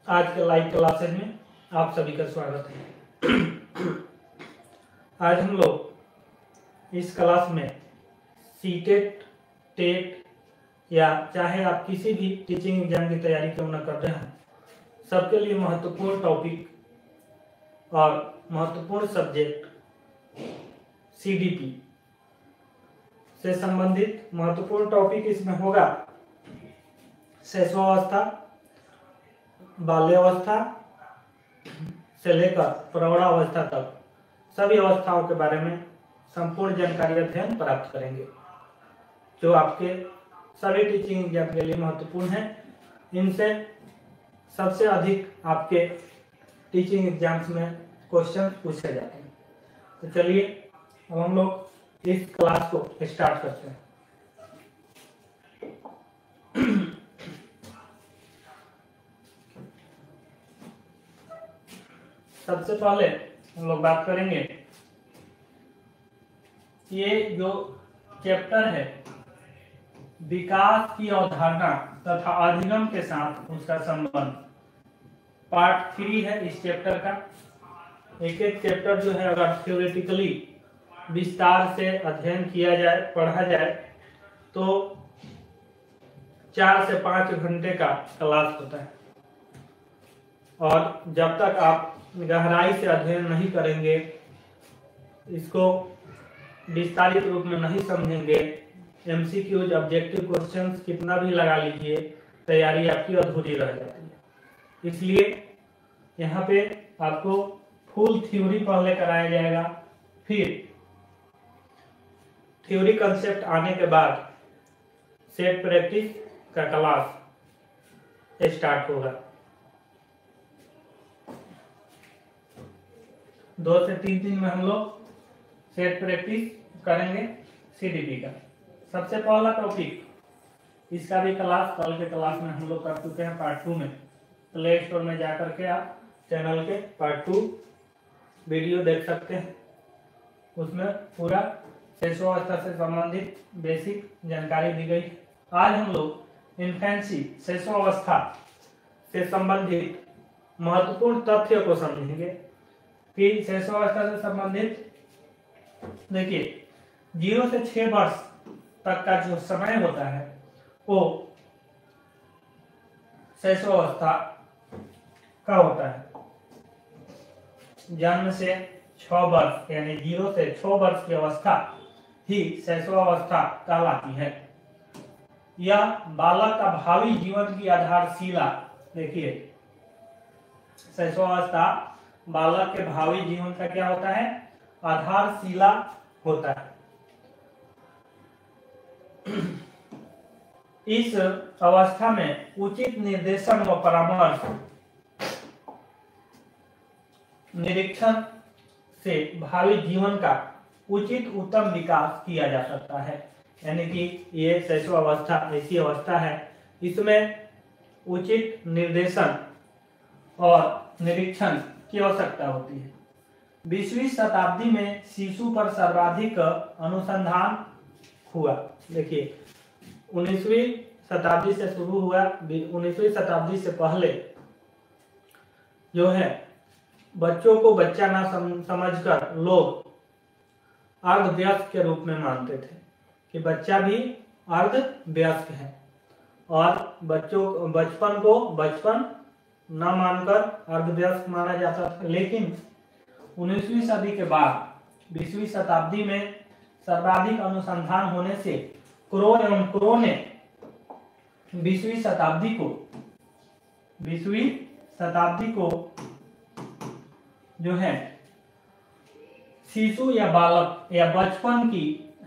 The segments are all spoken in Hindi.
आज के लाइव क्लासेज में आप सभी का स्वागत है। आज हम लोग इस क्लास में सीटेट, टेट या चाहे आप किसी भी टीचिंग एग्जाम की तैयारी क्यों न कर रहे हैं, सबके लिए महत्वपूर्ण टॉपिक और महत्वपूर्ण सब्जेक्ट सीडीपी से संबंधित महत्वपूर्ण टॉपिक इसमें होगा शैशवावस्था, बाल्यावस्था से लेकर प्रौढ़ावस्था तक सभी अवस्थाओं के बारे में संपूर्ण जानकारी अध्ययन प्राप्त करेंगे, जो आपके सभी टीचिंग एग्जाम के लिए महत्वपूर्ण है। इनसे सबसे अधिक आपके टीचिंग एग्जाम्स में क्वेश्चन पूछे जाते हैं। तो चलिए अब हम लोग इस क्लास को स्टार्ट करते हैं। सबसे पहले हम लोग बात करेंगे ये जो चैप्टर है विकास की अवधारणा तथा अधिगम के साथ उसका संबंध, पार्ट 3 है इस चैप्टर का। एक एक चैप्टर जो है अगर थ्योरेटिकली विस्तार से अध्ययन किया जाए, पढ़ा जाए तो 4 से 5 घंटे का क्लास होता है, और जब तक आप गहराई से अध्ययन नहीं करेंगे, इसको विस्तारित रूप में नहीं समझेंगे, एमसीक्यूज ऑब्जेक्टिव क्वेश्चंस कितना भी लगा लीजिए, तैयारी आपकी अधूरी रह जाती है। इसलिए यहाँ पे आपको फुल थ्योरी पहले कराया जाएगा, फिर थ्योरी कंसेप्ट आने के बाद सेट प्रैक्टिस का क्लास स्टार्ट होगा। 2 से 3 दिन में हम लोग सेट प्रैक्टिस करेंगे सीडीपी का। सबसे पहला टॉपिक, इसका भी क्लास कल के क्लास में हम लोग कर चुके हैं पार्ट 2 में। प्ले स्टोर में जाकर के आप चैनल के पार्ट 2 वीडियो देख सकते हैं, उसमें पूरा शैशवावस्था से संबंधित बेसिक जानकारी दी गई। आज हम लोग इन्फेंसी, शैशवावस्था से संबंधित महत्वपूर्ण तथ्य को समझेंगे कि शैशवावस्था से संबंधित देखिए 0 से 6 वर्ष तक का जो समय होता है वो शैशवावस्था का होता है। जन्म से 6 वर्ष यानी 0 से 6 वर्ष की अवस्था ही शैशवावस्था कहलाती है। यह बालक का भावी जीवन की आधारशिला, देखिए शैशवावस्था बालक के भावी जीवन का क्या होता है, आधारशिला होता है। इस अवस्था में उचित निर्देशन व परामर्श, निरीक्षण से भावी जीवन का उचित उत्तम विकास किया जा सकता है। यानी कि ये शैशवावस्था ऐसी अवस्था है, इसमें उचित निर्देशन और निरीक्षण की आवश्यकता होती है। 20वीं शताब्दी में शिशु पर सर्वाधिक अनुसंधान हुआ। देखिए 19वीं शताब्दी से शुरू हुआ, 19वीं शताब्दी से पहले जो है बच्चों को बच्चा ना समझकर लोग अर्धवयस्क के रूप में मानते थे कि बच्चा भी अर्धवयस्क है, और बचपन को बचपन न मानकर अर्धवयस्क माना जाता था। लेकिन 19वीं सदी के बाद 20वीं शताब्दी में सर्वाधिक अनुसंधान होने से क्रो एवं क्रो ने 20वीं शताब्दी को जो है शिशु या बालक या बचपन की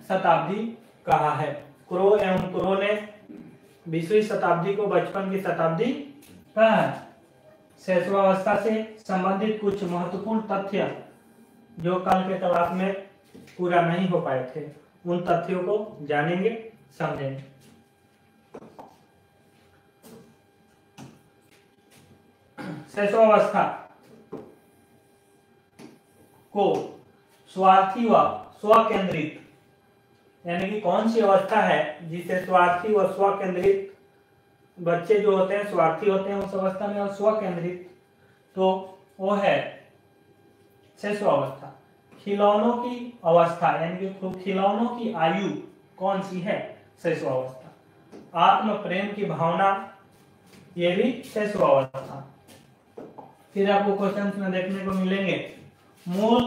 शताब्दी कहा है। क्रो एवं क्रो ने 20वीं शताब्दी को बचपन की शताब्दी कहा है। शैशवावस्था से संबंधित कुछ महत्वपूर्ण तथ्य जो कल के क्लास में पूरा नहीं हो पाए थे, उन तथ्यों को जानेंगे, समझेंगे। शैशवावस्था को स्वार्थी व स्वकेंद्रित, यानी कि कौन सी अवस्था है जिसे स्वार्थी व स्वकेंद्रित बच्चे जो होते हैं स्वार्थी होते हैं उस अवस्था में, और स्व केंद्रित तो वो है शैशवावस्था। खिलौनों की अवस्था यानी कि खिलौनों की आयु कौन सी है? शैशवावस्था। आत्म प्रेम की भावना, ये भी शैशवावस्था। फिर आपको क्वेश्चन में देखने को मिलेंगे मूल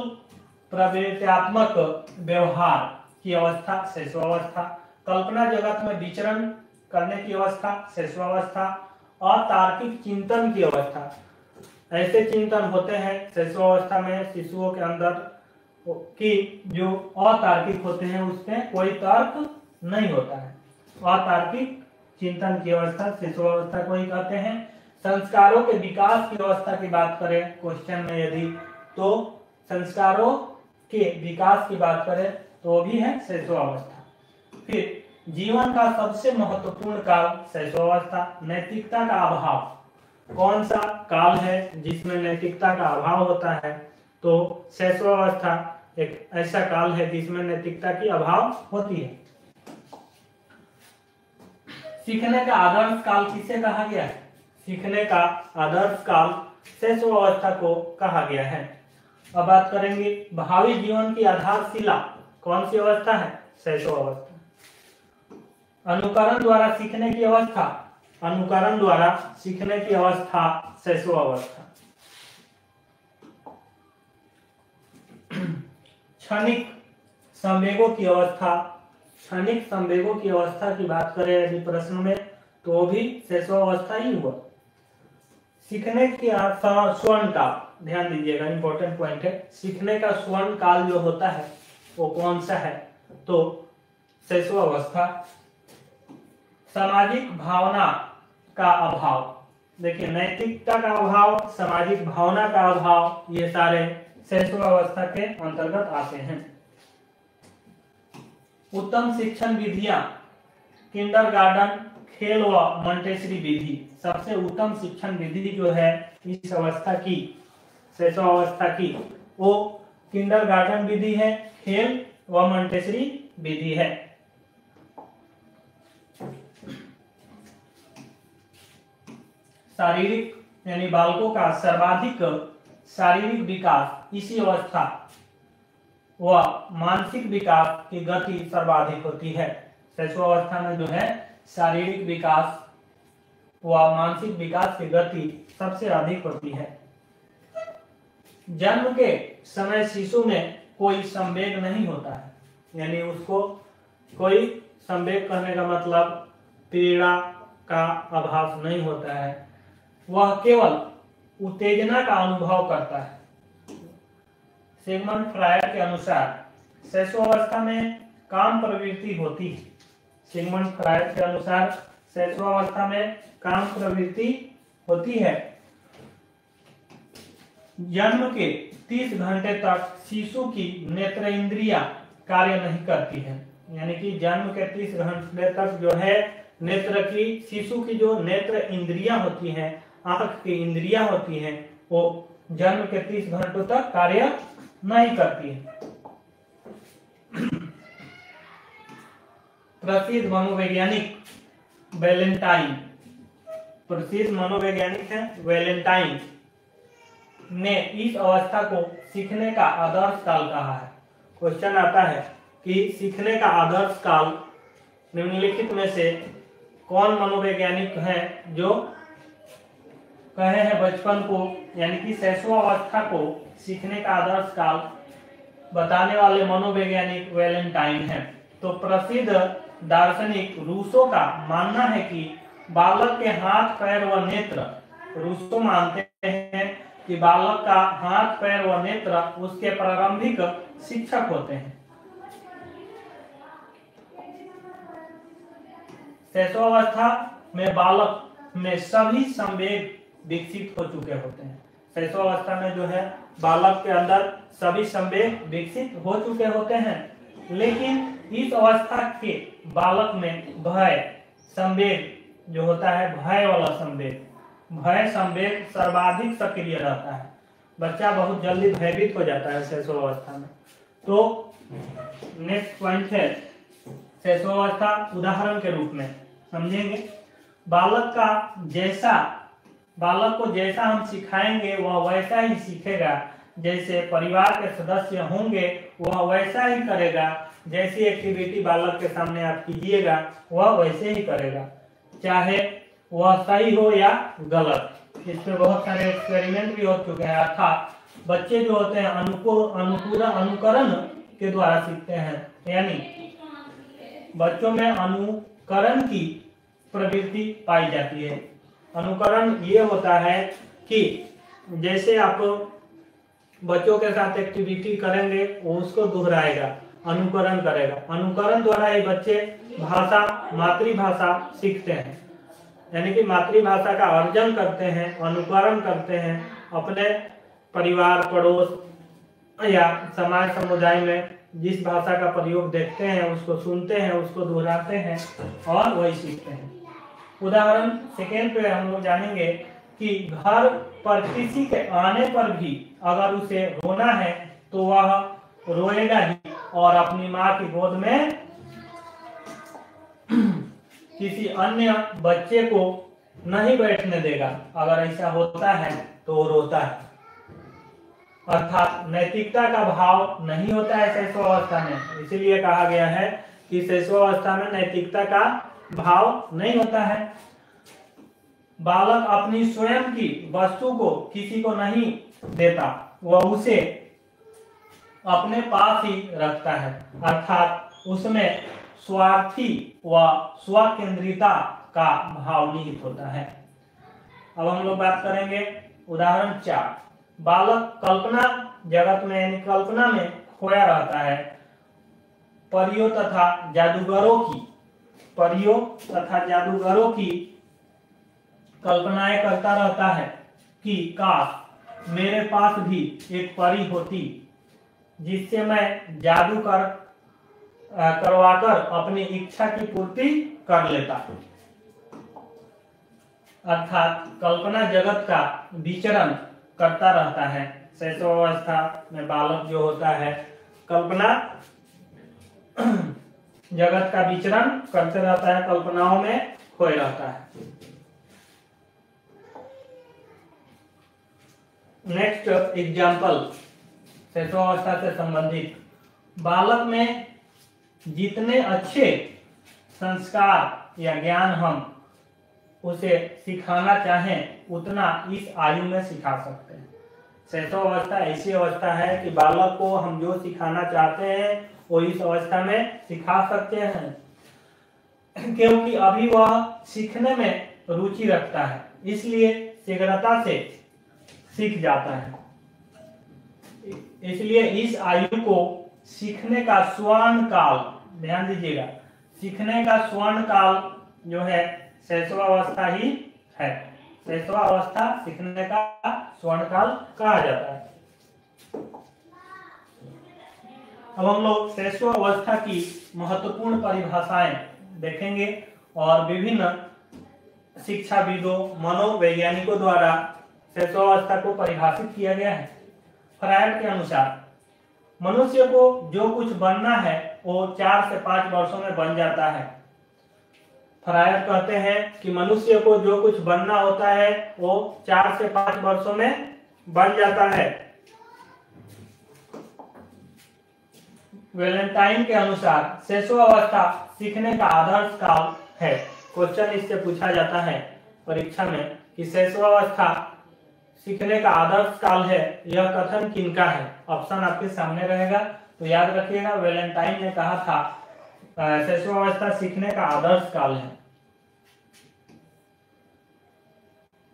प्रवृत्त्यात्मक व्यवहार की अवस्था शैशवावस्था, कल्पना जगत में विचरण करने की अवस्था शैशवावस्था, अतार्किक चिंतन की अवस्था। ऐसे चिंतन होते हैं शैशवावस्था में शिशुओं के अंदर कि जो अतार्किक होते हैं, उसमें कोई तर्क नहीं होता है। अतार्किक चिंतन की अवस्था शैशवावस्था को ही कहते हैं। संस्कारों के विकास की अवस्था की बात करें क्वेश्चन में यदि, तो संस्कारों के विकास की बात करें तो भी है शैशवावस्था। फिर जीवन का सबसे महत्वपूर्ण काल शैशवावस्था। नैतिकता का अभाव, कौन सा काल है जिसमें नैतिकता का अभाव होता है? तो शैशवावस्था एक ऐसा काल है जिसमें नैतिकता की अभाव होती है। सीखने का आदर्श काल किसे कहा गया है? सीखने का आदर्श काल शैशवावस्था को कहा गया है। अब बात करेंगे भावी जीवन की आधारशिला कौन सी अवस्था है? शैशवावस्था। अनुकरण द्वारा सीखने की अवस्था, अनुकरण द्वारा सीखने की अवस्था शैशवावस्था। क्षणिक संवेगों की अवस्था, क्षणिक संवेगों की अवस्था की बात करें यदि प्रश्न में, तो भी शैशवावस्था ही हुआ। सीखने की स्वर्ण काल, ध्यान दीजिएगा इंपॉर्टेंट पॉइंट है। सीखने का स्वर्ण काल जो होता है वो कौन सा है? तो शैशवावस्था। सामाजिक भावना का अभाव, देखिए नैतिकता का अभाव, सामाजिक भावना का अभाव, ये सारे शैशवावस्था के अंतर्गत आते हैं। उत्तम शिक्षण विधियां, किंडरगार्टन, खेल व मॉन्टेसरी विधि। सबसे उत्तम शिक्षण विधि जो है इस अवस्था की, शैशवावस्था की, वो किंडरगार्टन विधि है, खेल व मॉन्टेसरी विधि है। शारीरिक यानी बालकों का सर्वाधिक शारीरिक विकास इसी अवस्था व मानसिक विकास की गति सर्वाधिक होती है। शैशवावस्था में जो है शारीरिक विकास व मानसिक विकास की गति सबसे अधिक होती है। जन्म के समय शिशु में कोई संवेग नहीं होता है, यानी उसको कोई संवेग कहने का मतलब पीड़ा का अभाव नहीं होता है, वह केवल उत्तेजना का अनुभव करता है। सिगमंड फ्रायड के अनुसार शैशवावस्था में काम प्रवृत्ति होती है। सिगमंड फ्रायड के अनुसार शैशवावस्था में काम प्रवृत्ति होती है। जन्म के 30 घंटे तक शिशु की नेत्र इंद्रियां कार्य नहीं करती है, यानी कि जन्म के 30 घंटे तक जो है नेत्र की, शिशु की जो नेत्र इंद्रियां होती हैं, आंख की इंद्रियां होती हैं, वो जन्म के 30 घंटों तक कार्य नहीं करती है। प्रसिद्ध मनोवैज्ञानिक वैलेंटाइन, प्रसिद्ध मनोवैज्ञानिक है वैलेंटाइन ने इस अवस्था को सीखने का आदर्श काल कहा है। क्वेश्चन आता है कि सीखने का आदर्श काल निम्नलिखित में से कौन मनोवैज्ञानिक है जो कहे हैं बचपन को, यानी कि शैशवावस्था को सीखने का आदर्श काल बताने वाले मनोवैज्ञानिक वैलेंटाइन है। तो प्रसिद्ध दार्शनिक रूसो का मानना है कि बालक के हाथ पैर व नेत्र, रूसो मानते हैं कि बालक का हाथ पैर व नेत्र उसके प्रारंभिक शिक्षक होते हैं। शैशवावस्था में बालक में सभी संवेग विकसित हो चुके होते हैं। शैशवावस्था में जो है बालक के अंदर सभी संवेग विकसित हो चुके होते हैं, लेकिन इस अवस्था के बालक में भय संवेग जो होता है, भय वाला संवेग, भय संवेग सर्वाधिक सक्रिय रहता है। बच्चा बहुत जल्दी भयभीत हो जाता है शैशवावस्था में। तो नेक्स्ट पॉइंट है शैशवावस्था उदाहरण के रूप में समझेंगे। बालक को जैसा हम सिखाएंगे वह वैसा ही सीखेगा। जैसे परिवार के सदस्य होंगे वह वैसा ही करेगा। जैसी एक्टिविटी बालक के सामने आप कीजिएगा वह वैसे ही करेगा, चाहे वह सही हो या गलत। इसमें बहुत सारे एक्सपेरिमेंट भी हो चुके हैं। अर्थात बच्चे जो होते हैं अनुकरण के द्वारा सीखते हैं, यानी बच्चों में अनुकरण की प्रवृत्ति पाई जाती है। अनुकरण ये होता है कि जैसे आप बच्चों के साथ एक्टिविटी करेंगे वो उसको दोहराएगा, अनुकरण करेगा। अनुकरण द्वारा ही बच्चे मातृभाषा सीखते हैं, यानी कि मातृभाषा का अर्जन करते हैं, अनुकरण करते हैं। अपने परिवार, पड़ोस या समाज समुदाय में जिस भाषा का प्रयोग देखते हैं उसको सुनते हैं, उसको दोहराते हैं और वही सीखते हैं। उदाहरण सेकेंड पे हम लोग जानेंगे कि घर पर किसी के आने पर भी अगर उसे रोना है तो वह रोएगा ही और अपनी माँ की गोद में किसी अन्य बच्चे को नहीं बैठने देगा। अगर ऐसा होता है तो वो रोता है। अर्थात नैतिकता का भाव नहीं होता है शैशवावस्था में, इसीलिए कहा गया है कि शैशवावस्था में नैतिकता का भाव नहीं होता है। बालक अपनी स्वयं की वस्तु को किसी को नहीं देता, वह उसे अपने पास ही रखता है। अर्थात उसमें स्वार्थी व स्वकेंद्रिता का भाव निहित होता है। अब हम लोग बात करेंगे उदाहरण 4। बालक कल्पना जगत में यानी कल्पना में खोया रहता है। परियों तथा जादूगरों की कल्पनाएं करता रहता है कि काश मेरे पास भी एक परी होती जिससे मैं जादू करवाकर अपनी इच्छा की पूर्ति कर लेता। अर्थात कल्पना जगत का विचरण करता रहता है। शैशवावस्था में बालक जो होता है कल्पना जगत का विचरण करते रहता है, कल्पनाओं में खोए रहता है। नेक्स्ट एग्जाम्पल शैशवावस्था से संबंधित। बालक में जितने अच्छे संस्कार या ज्ञान हम उसे सिखाना चाहें उतना इस आयु में सिखा सकते हैं। शैशवावस्था ऐसी अवस्था है कि बालक को हम जो सिखाना चाहते हैं वो इस अवस्था में सिखा सकते हैं, क्योंकि अभी वह सीखने में रुचि रखता है, इसलिए शीघ्रता से सीख जाता है। इसलिए इस आयु को सीखने का स्वर्ण काल, ध्यान दीजिएगा, सीखने का स्वर्ण काल जो है शैशवावस्था ही है। शैशवावस्था सीखने का स्वर्ण काल कहा जाता है। अब हम लोग शैशवावस्था की महत्वपूर्ण परिभाषाएं देखेंगे और विभिन्न शिक्षाविदों, मनोवैज्ञानिकों द्वारा शैशवावस्था को परिभाषित किया गया है। फ्रायड के अनुसार मनुष्य को जो कुछ बनना है वो 4 से 5 वर्षों में बन जाता है। फ्रायड कहते हैं कि मनुष्य को जो कुछ बनना होता है वो 4 से 5 वर्षों में बन जाता है। वैलेंटाइन के अनुसार शैशवावस्था सीखने का आदर्श काल है। क्वेश्चन इससे पूछा जाता है परीक्षा में कि शैशवावस्था सीखने का आदर्श काल है, यह कथन किनका है? ऑप्शन आपके सामने रहेगा, तो याद रखिएगा वैलेंटाइन ने कहा था शैशवावस्था सीखने का आदर्श काल है।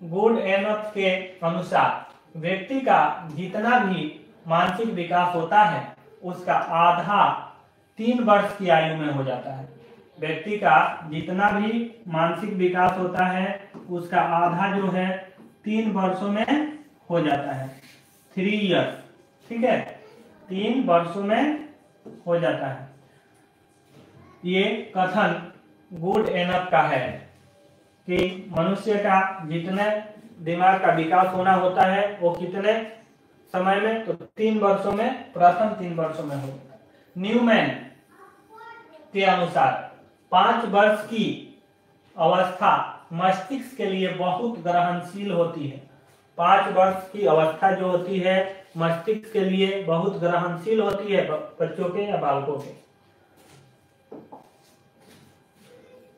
गुडएनफ के अनुसार व्यक्ति का जितना भी मानसिक विकास होता है उसका आधा 3 वर्ष की आयु में हो जाता है। व्यक्ति का जितना भी मानसिक विकास होता है उसका आधा जो है 3 वर्षों में हो जाता है। 3 इयर्स, ठीक है, 3 वर्षों में हो जाता है। ये कथन गुडएनफ का है कि मनुष्य का जितने दिमाग का विकास होना होता है वो कितने समय में, तो 3 वर्षों में, प्रथम 3 वर्षों में होता है। न्यूमैन के अनुसार 5 वर्ष की अवस्था मस्तिष्क के लिए बहुत ग्रहणशील होती है। 5 वर्ष की अवस्था जो होती है मस्तिष्क के लिए बहुत ग्रहणशील होती है बच्चों के या बालकों के।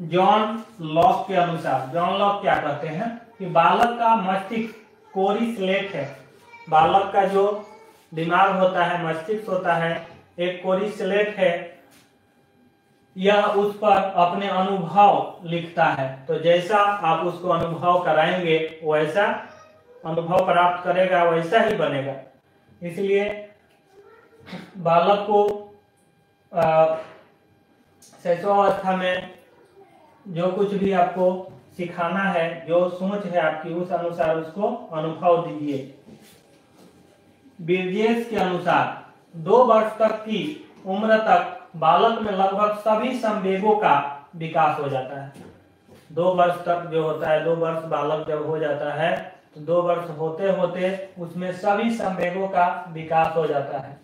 जॉन लॉक के अनुसार, जॉन लॉक क्या कहते हैं कि बालक का मस्तिष्क कोरी स्लेट है। बालक का जो दिमाग होता है, मस्तिष्क होता है, एक कोरी स्लेट है। यह उस पर अपने अनुभव लिखता है। तो जैसा आप उसको अनुभव कराएंगे वैसा अनुभव प्राप्त करेगा, वैसा ही बनेगा। इसलिए बालक को शैशवावस्था में जो कुछ भी आपको सिखाना है, जो सोच है आपकी, उस अनुसार उसको अनुभव दीजिए। बिर्जेस के अनुसार 2 वर्ष तक की उम्र तक बालक में लगभग सभी संवेगों का विकास हो जाता है। 2 वर्ष तक जो होता है, 2 वर्ष बालक जब हो जाता है तो 2 वर्ष होते होते उसमें सभी संवेगों का विकास हो जाता है।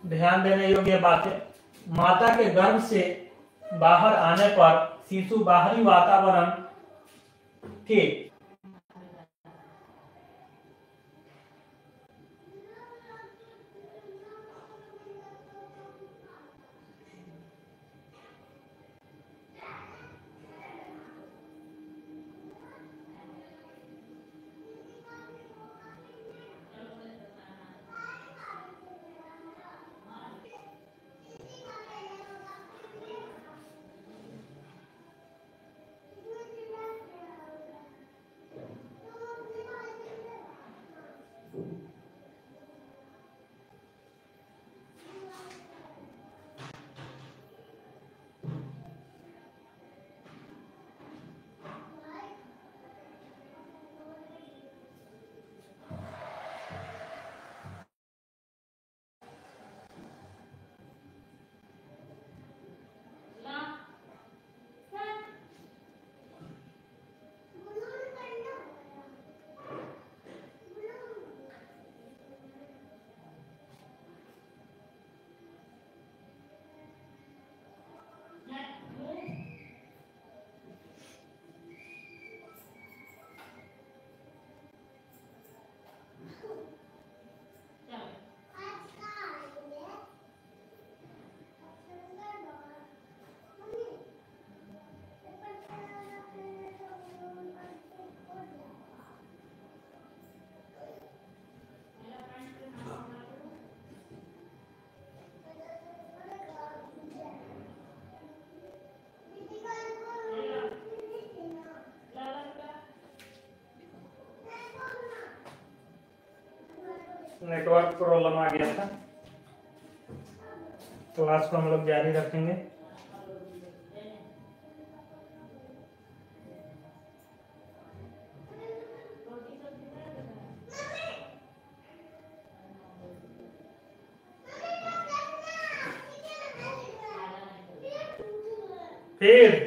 ध्यान देने योग्य बातें, माता के गर्भ से बाहर आने पर शिशु बाहरी वातावरण के नेटवर्क प्रॉब्लम आ गया था। क्लास को हम लोग जारी रखेंगे। फिर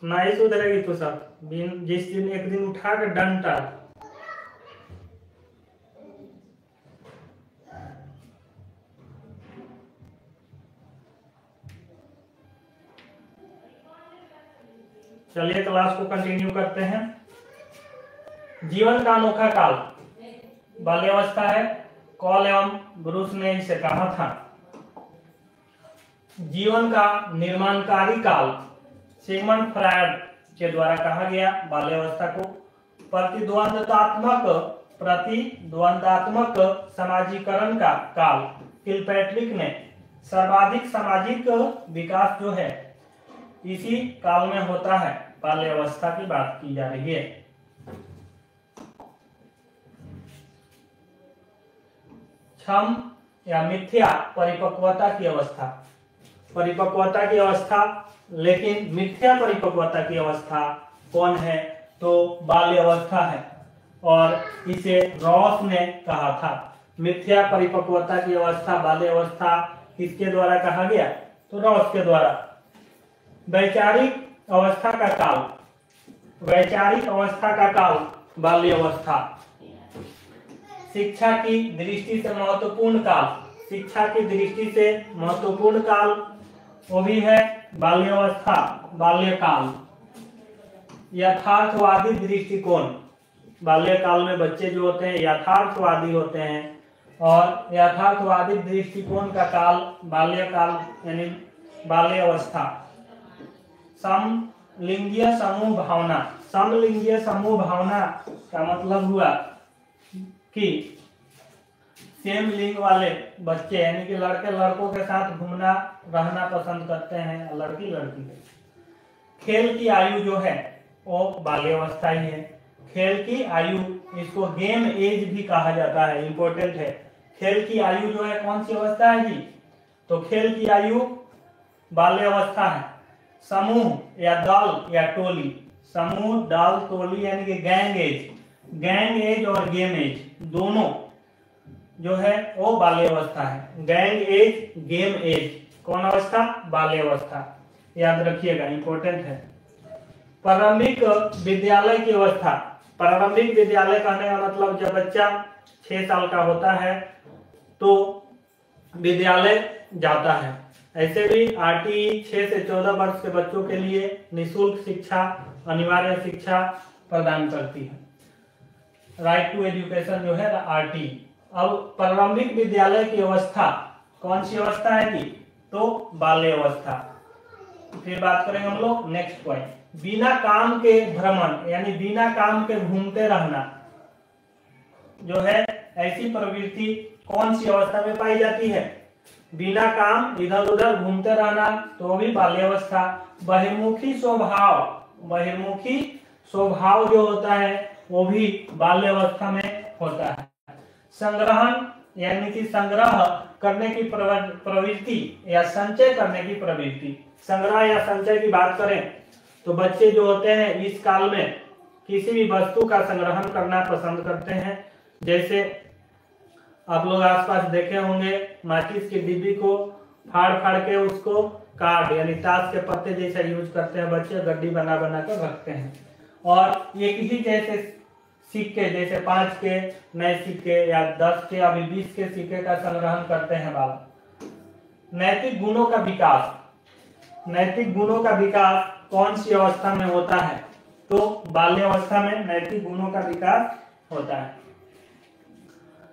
नहीं सुधरेगी तो सब जिस दिन एक दिन उठा के डंटा। चलिए क्लास को कंटिन्यू करते हैं। जीवन का अनोखा काल बाल्यावस्था है। कॉल एवं ब्रूस ने इसे कहा था। जीवन का निर्माणकारी काल सिगमंड फ्रायड के द्वारा कहा गया। बाल्यावस्था को प्रतिद्वंदात्मक समाजीकरण का काल। किलपैट्रिक ने सर्वाधिक सामाजिक विकास जो है इसी काल में होता है। बाल्यावस्था की बात की जा रही है। क्षम या मिथ्या परिपक्वता की अवस्था। परिपक्वता की अवस्था, लेकिन मिथ्या परिपक्वता की अवस्था कौन है? तो बाल्यावस्था है। और इसे रॉस ने कहा था। मिथ्या परिपक्वता की अवस्था बाल्यावस्था किसके द्वारा कहा गया? तो रॉस के द्वारा। वैचारिक अवस्था का काल, वैचारिक अवस्था का काल बाल्यावस्था। शिक्षा की दृष्टि से महत्वपूर्ण काल, शिक्षा की दृष्टि से महत्वपूर्ण काल वो भी है बाल्यावस्था, बाल्यकाल। यथार्थवादी दृष्टिकोण, बाल्यकाल में बच्चे जो होते हैं यथार्थवादी होते हैं और यथार्थवादी दृष्टिकोण का काल बाल्यकाल यानी बाल्यावस्था। समलिंगीय समूह भावना, समलिंगीय समूह भावना का मतलब हुआ कि सेम लिंग वाले बच्चे यानी कि लड़के लड़कों के साथ घूमना रहना पसंद करते हैं, लड़की लड़की के। खेल की आयु जो है वो बाल्यावस्था ही है। खेल की आयु, इसको गेम एज भी कहा जाता है, इंपॉर्टेंट है। खेल की आयु जो है कौन सी अवस्था है जी? तो खेल की आयु बाल्यावस्था है। समूह या दल या टोली, समूह दल टोली यानी कि गैंग एज, गैंग एज और गेम एज दोनों जो है वो बाल्यावस्था है। गैंग एज, गेम एज, कौन अवस्था? बाल्यावस्था। याद रखिएगा, इंपॉर्टेंट है। प्रारंभिक विद्यालय की अवस्था। प्रारंभिक विद्यालय कहने का मतलब जब बच्चा 6 साल का होता है तो विद्यालय जाता है। ऐसे भी आरटीई 6 से 14 वर्ष के बच्चों के लिए निःशुल्क शिक्षा, अनिवार्य शिक्षा प्रदान करती है। राइट टू एजुकेशन जो है आरटीई। अब प्रारंभिक विद्यालय की अवस्था कौन सी अवस्था है जी? तो बाल्यावस्था। फिर बात करेंगे हम लोग नेक्स्ट पॉइंट, बिना काम के भ्रमण यानी बिना काम के घूमते रहना जो है, ऐसी प्रवृत्ति कौन सी अवस्था में पाई जाती है? बिना काम इधर उधर घूमते रहना तो भी बाल्यावस्था। बहिर्मुखी स्वभाव, बहिर्मुखी स्वभाव जो होता है वो भी बाल्यावस्था में होता है। संग्रहण यानी कि संग्रह करने की प्रवृत्ति या संचय करने की प्रवृत्ति। संग्रह या संचय की बात करें तो बच्चे जो होते हैं इस काल में किसी भी वस्तु का संग्रहण करना पसंद करते हैं। जैसे आप लोग आसपास देखे होंगे, माचिस की डिब्बी को फाड़ फाड़ के उसको कार्ड यानी ताश के पत्ते जैसा यूज करते हैं बच्चे, गड्डी बना बना कर रखते हैं। और एक ही जैसे सिक्के, जैसे 5 के नए सिक्के या 10 के अभी 20 के सिक्के का संग्रहण करते हैं बालक। नैतिक गुणों का विकास, नैतिक गुणों का विकास कौन सी अवस्था में होता है? तो बाल्यावस्था में नैतिक गुणों का विकास होता है।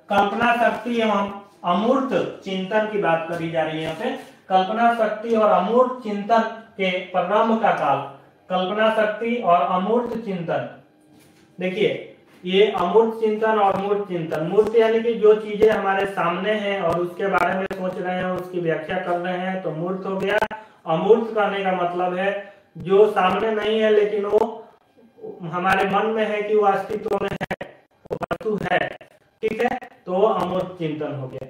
कल्पना शक्ति एवं अमूर्त चिंतन की बात करी जा रही है यहाँ पे। कल्पना शक्ति और अमूर्त चिंतन के प्रारंभ का काल। कल्पना शक्ति और अमूर्त चिंतन, देखिए ये अमूर्त चिंतन और मूर्त चिंतन। मूर्त यानी कि जो चीजें हमारे सामने हैं और उसके बारे में सोच रहे हैं, उसकी व्याख्या कर रहे हैं, तो मूर्त हो गया। अमूर्त कहने का मतलब है जो सामने नहीं है लेकिन वो हमारे मन में है कि वो अस्तित्व में है, वो वस्तु है, ठीक है, तो अमूर्त चिंतन हो गया।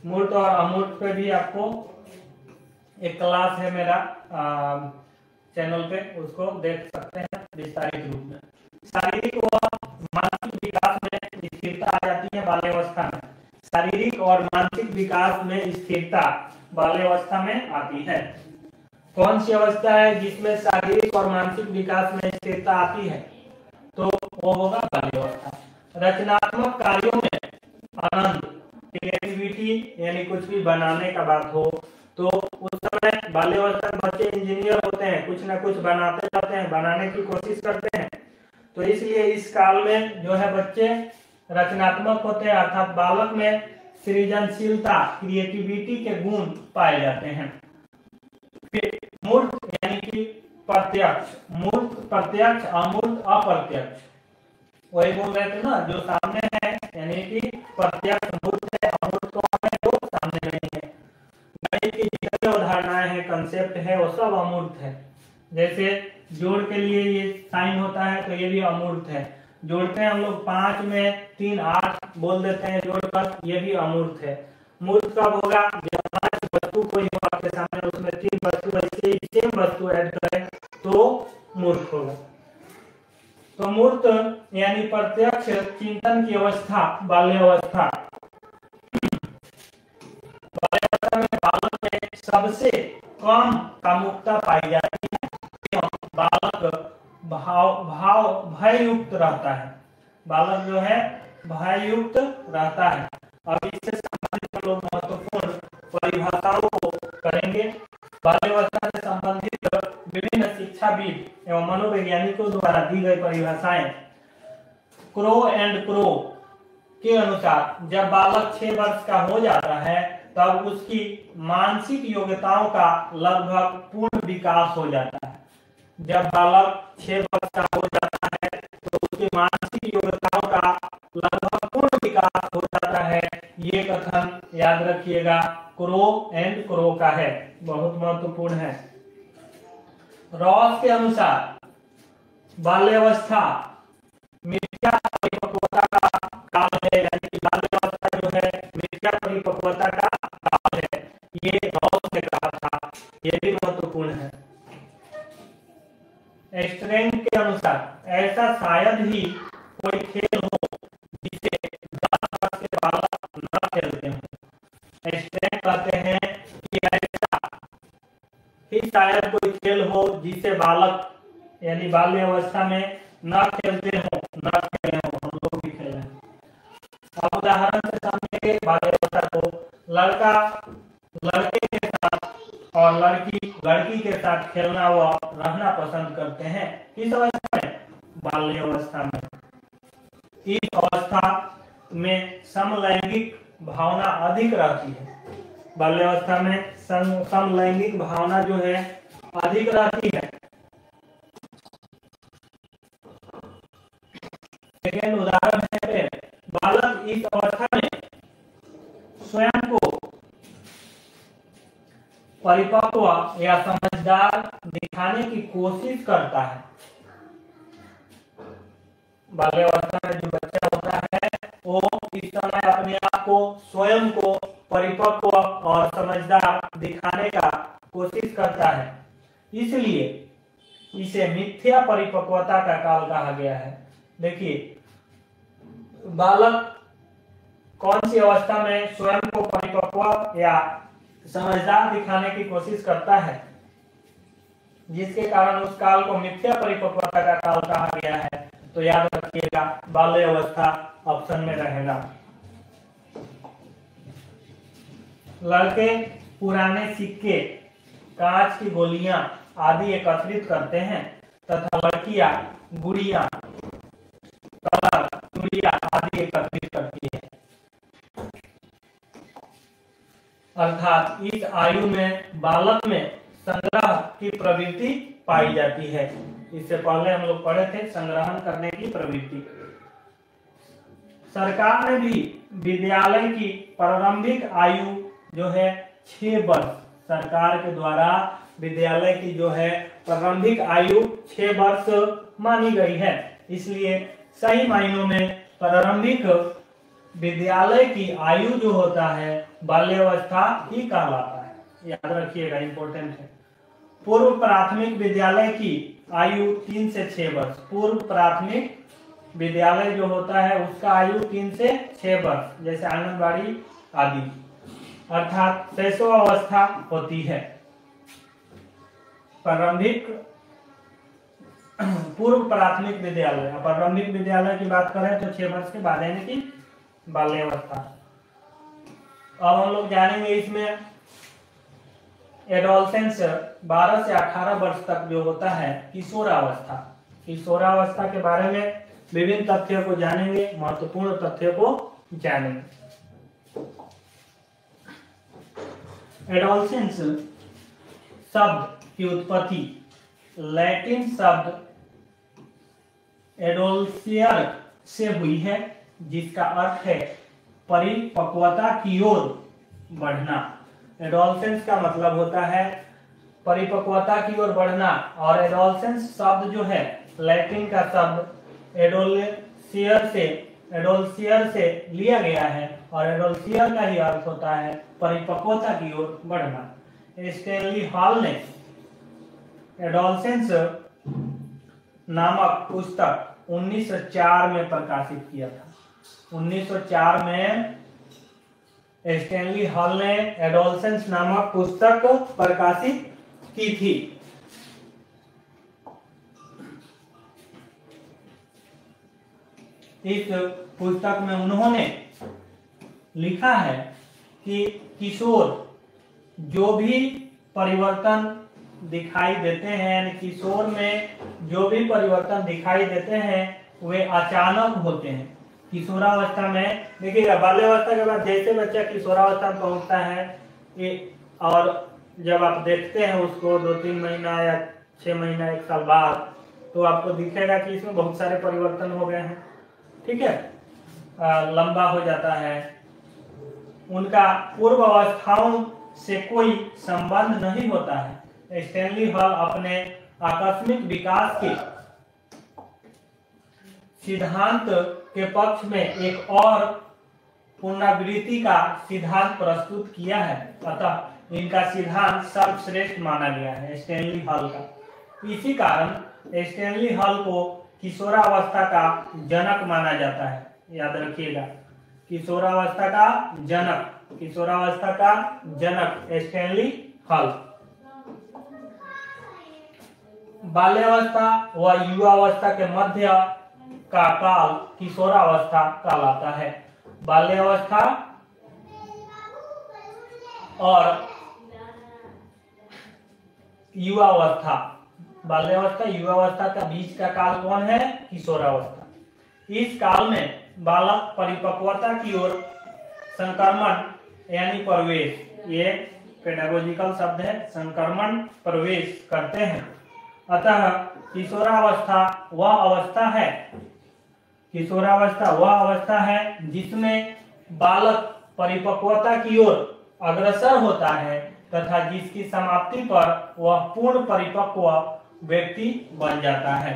मूर्त और अमूर्त पे भी आपको एक क्लास है मेरा चैनल पे, उसको देख सकते हैं विस्तारित रूप में। शारीरिक व मानसिक विकास में स्थिरता आ जाती है बाल्यावस्था में। शारीरिक और मानसिक विकास में स्थिरता बाल्यावस्था में आती है। कौन सी अवस्था है जिसमें शारीरिक और मानसिक विकास में स्थिरता आती है? तो वो होगा बाल्यावस्था। रचनात्मक कार्यों में आनंद, क्रिएटिविटी यानी कुछ भी बनाने का बात हो तो उस समय बाल्यावस्था में बच्चे इंजीनियर होते हैं, कुछ ना कुछ बनाते रहते हैं, बनाने की कोशिश करते हैं। तो इसलिए इस काल में जो है बच्चे रचनात्मक होते हैं, अर्थात बालक में सृजनशीलता, क्रिएटिविटी के गुण पाए जाते हैं। फिर मूर्त यानी कि प्रत्यक्ष, मूर्त प्रत्यक्ष, अमूर्त अप्रत्यक्ष, वही बोल रहे थे ना, जो सामने है यानी कि प्रत्यक्ष मूर्त है, अमूर्त तो है जो सामने नहीं है। गणित की जितनी अवधारणाएं हैं, कंसेप्ट है, वो सब अमूर्त है। जैसे जोड़ के लिए ये साइन होता है तो ये भी अमूर्त है। जोड़ते हैं हम लोग 5 में 3 8 बोल देते हैं जोड़कर, ये भी अमूर्त है। मूर्त कब होगा? जब 5 वस्तु कोई हो आपके सामने, उसमें 3 वस्तु ऐसे सेम वस्तु ऐड करें तो मूर्त होगा। तो मूर्त यानी प्रत्यक्ष चिंतन की अवस्था बाल्यावस्था। बाल्यावस्था में बालक में सबसे कम कामुकता पाई जाती है। बालक भय युक्त रहता है। बालक जो है भय युक्त रहता है। अब इससे संबंधित लोग महत्वपूर्ण परिभाषाओं को करेंगे। बाल्यावस्था से संबंधित विभिन्न शिक्षाविद एवं मनोवैज्ञानिकों द्वारा दी गई परिभाषाएं। क्रो एंड क्रो के अनुसार जब बालक 6 वर्ष का हो जाता है तब उसकी मानसिक योग्यताओं का लगभग पूर्ण विकास हो जाता है। जब बालक 6 वर्ष का हो जाता है तो उसकी मानसिक योग्यताओं का लगभग पूर्ण विकास हो जाता है। ये कथन याद रखिएगा, क्रो एंड क्रो का है, बहुत महत्वपूर्ण है। रॉस के अनुसार बाल्यावस्था मिथ्या परिपक्वता का काल है, यानी कि बाल्यावस्था जो है मिथ्या परिपक्वता का काल है, ये रॉस ने कहा था, ये भी महत्वपूर्ण है। स्ट्रेंग के अनुसार ऐसा शायद ही कोई खेल हो जिसे 10 वर्ष के बालक न खेलते हो। स्ट्रेंग कहते हैं कि ऐसा ही शायद कोई खेल हो जिसे बालक यानी बाल्य अवस्था में न खेलते हो, न खेले हो, हम लोग भी खेले। अब उदाहरण से समझेंगे बाल्य अवस्था को। लड़का लड़के के साथ और लड़की के साथ खेलना व रहना पसंद करते हैं। इस अवस्था में बाल्य अवस्था में इस अवस्था में समलैंगिक भावना अधिक रहती है। बाल्यावस्था में समलैंगिक भावना जो है अधिक रहती है। सेकेंड उदाहरण है, बालक इस अवस्था में स्वयं को परिपक्व या समझदार दिखाने की कोशिश करता है। बाल्यावस्था में जो बच्चा होता है वो इस समय अपने आप को स्वयं को परिपक्व और समझदार दिखाने का कोशिश करता है, इसलिए इसे मिथ्या परिपक्वता का काल कहा गया है। देखिए, बालक कौन सी अवस्था में स्वयं को परिपक्व या समझदार दिखाने की कोशिश करता है, जिसके कारण उस काल को मिथ्या परिपक्वता का काल कहा गया है। तो याद रखिएगा, बाल्य अवस्था ऑप्शन में रहेगा। लड़के पुराने सिक्के, कांच की गोलियां आदि एकत्रित करते हैं तथा लड़कियां गुड़िया, कलर, चूड़ियां आदि एकत्रित करती है। अर्थात इस आयु में बालक में संग्रह की प्रवृत्ति पाई जाती है। इससे पहले हम लोग पढ़े थे संग्रहण करने की प्रवृत्ति। सरकार ने भी विद्यालय की प्रारंभिक आयु जो है 6 वर्ष, सरकार के द्वारा विद्यालय की जो है प्रारंभिक आयु 6 वर्ष मानी गई है। इसलिए सही मायनों में प्रारंभिक विद्यालय की आयु जो होता है बाल्यावस्था ही कहलाता है। याद रखिएगा, इंपॉर्टेंट है। पूर्व प्राथमिक विद्यालय की आयु 3 से 6 वर्ष। पूर्व प्राथमिक विद्यालय जो होता है उसका आयु 3 से 6 वर्ष, जैसे आंगनबाड़ी आदि, अर्थात शैशव अवस्था होती है। प्रारंभिक पूर्व प्राथमिक विद्यालय, प्रारंभिक विद्यालय की बात करें तो 6 वर्ष के बाद, यानी कि बाल्यावस्था। अब हम लोग जानेंगे इसमें एडोलसेंस 12 से 18 वर्ष तक जो होता है किशोरावस्था। किशोरावस्था के बारे में विभिन्न तथ्यों को जानेंगे, महत्वपूर्ण तथ्यों को जानेंगे। एडोलसेंस शब्द की उत्पत्ति लैटिन शब्द एडोल्सियर से हुई है, जिसका अर्थ है परिपक्वता की ओर बढ़ना। एडोलसेंस का मतलब होता है परिपक्वता की ओर बढ़ना, और एडोलसेंस शब्द जो है लैटिन का शब्द एडोल्सियर से लिया गया है, और एडोल्सियर का ही अर्थ होता है परिपक्वता की ओर बढ़ना। स्टैनली हॉल ने एडोलसेंस नामक पुस्तक 1904 में प्रकाशित किया था। 1904 में स्टैनली हॉल ने एडोलसेंस नामक पुस्तक प्रकाशित की थी। इस पुस्तक में उन्होंने लिखा है कि किशोर जो भी परिवर्तन दिखाई देते हैं, किशोर में जो भी परिवर्तन दिखाई देते हैं वे अचानक होते हैं। किशोरावस्था में देखिएगा, बाल्यावस्था के बाद जैसे बच्चा किशोरावस्था में पहुंचता है और जब आप देखते हैं उसको 2-3 महीना या 6 महीना 1 साल बाद, तो आपको दिखेगा कि इसमें बहुत सारे परिवर्तन हो गए हैं। ठीक है, लंबा हो जाता है, उनका पूर्व अवस्थाओं से कोई संबंध नहीं होता है। स्टैनली हॉल अपने आकस्मिक विकास के सिद्धांत के पक्ष में एक और पुनरावृत्ति का सिद्धांत प्रस्तुत किया है, अतः इनका सिद्धांत सर्वश्रेष्ठ माना गया है स्टैनली हॉल का। इसी कारण स्टैनली हॉल को किशोरावस्था का जनक माना जाता है। याद रखिएगा, किशोरावस्था का जनक स्टैनली हॉल। बाल्यावस्था व युवावस्था के मध्य का काल किशोरावस्था कहलाता है। बाल्यावस्था और युवावस्था का बीच का काल कौन है? किशोरावस्था। इस काल में बालक परिपक्वता की ओर संक्रमण यानी प्रवेश, ये पेडागोजिकल शब्द है, संक्रमण प्रवेश करते हैं। अतः किशोरावस्था वह अवस्था है जिसमें बालक परिपक्वता की ओर अग्रसर होता है तथा जिसकी समाप्ति पर वह पूर्ण परिपक्व व्यक्ति बन जाता है।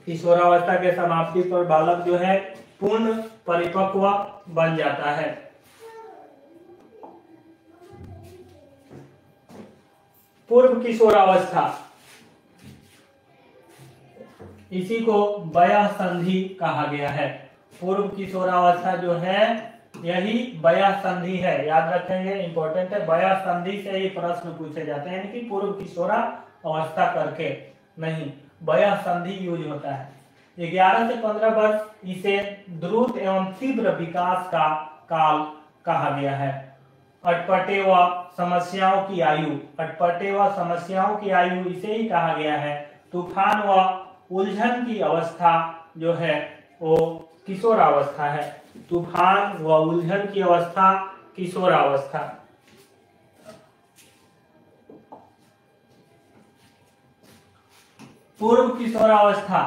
किशोरावस्था के समाप्ति पर बालक जो है पूर्ण परिपक्व बन जाता है। पूर्व किशोरावस्था, इसी को वयः संधि कहा गया है। पूर्व किशोरावस्था जो है यही वयः संधि है, याद रखेंगे, इंपॉर्टेंट है। वयः संधि से ही प्रश्न पूछे जाते हैं, यानी कि पूर्व किशोरावस्था करके नहीं, वयः संधि यूज होता है। 11 से 15 वर्ष इसे द्रुत एवं तीव्र विकास का काल कहा गया है। अटपटे व समस्याओं की आयु इसे ही कहा गया है। तूफान व उलझन की अवस्था जो है वो किशोरावस्था है। तूफान व उलझन की अवस्था किशोरावस्था। पूर्व किशोरावस्था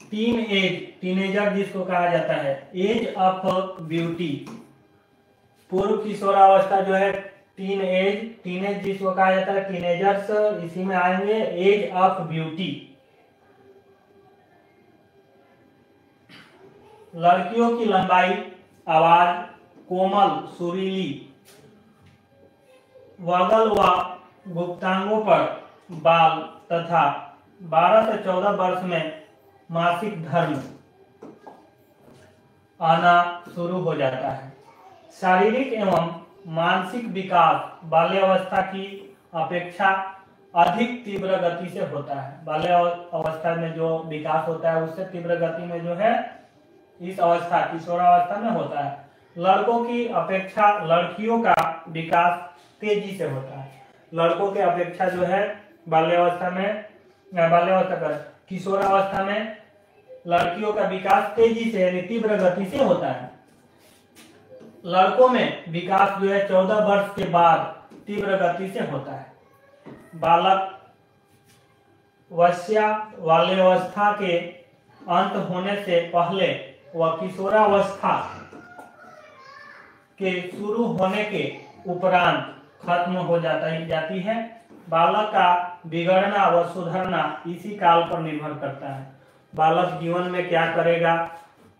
टीनेजर जिसको कहा जाता है, एज ऑफ ब्यूटी। पूर्व किशोरावस्था जो है टीनेज जिसको कहा जाता है, टीनेजर्स इसी में आएंगे। एज ऑफ ब्यूटी, लड़कियों की लंबाई, आवाज कोमल सुरीली, वगल व गुप्तांगों पर बाल तथा 12 से 14 वर्ष में मासिक धर्म आना शुरू हो जाता है। शारीरिक एवं मानसिक विकास बाल्यावस्था की अपेक्षा अधिक तीव्र गति से होता है। बाल्य अवस्था में जो विकास होता है उससे तीव्र गति में जो है इस अवस्था किशोरावस्था में होता है। लड़कों की अपेक्षा लड़कियों का विकास तेजी से होता है। लड़कों की अपेक्षा जो है बाल्यावस्था का किशोरावस्था में लड़कियों का विकास तेजी से यानी तीव्र गति से होता है। लड़कों में विकास जो है 14 वर्ष के बाद तीव्र गति से होता है। बालक बाल्यावस्था के अंत होने से पहले वह किशोरावस्था के शुरू होने के उपरांत खत्म हो जाती है। बालक का बिगड़ना व सुधरना इसी काल पर निर्भर करता है। बालक जीवन में क्या करेगा,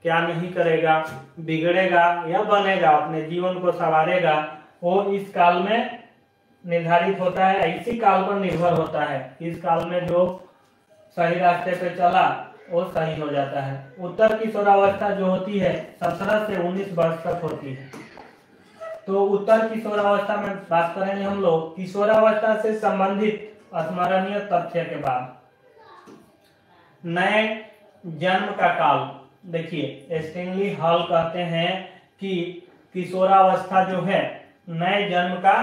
क्या नहीं करेगा, बिगड़ेगा या बनेगा, अपने जीवन को संवारेगा, वो इस काल में निर्धारित होता है, इसी काल पर निर्भर होता है। इस काल में जो सही रास्ते पे चला वो सही हो जाता है। उत्तर किशोरावस्था जो होती है 17 से 19 वर्ष तक होती है। तो उत्तर किशोरावस्था में बात करेंगे हम लोग किशोरावस्था से संबंधित स्मरणीय तथ्य के बाद। नए जन्म का काल, देखिए स्टैनली हॉल कहते हैं कि किशोरावस्था जो है नए जन्म का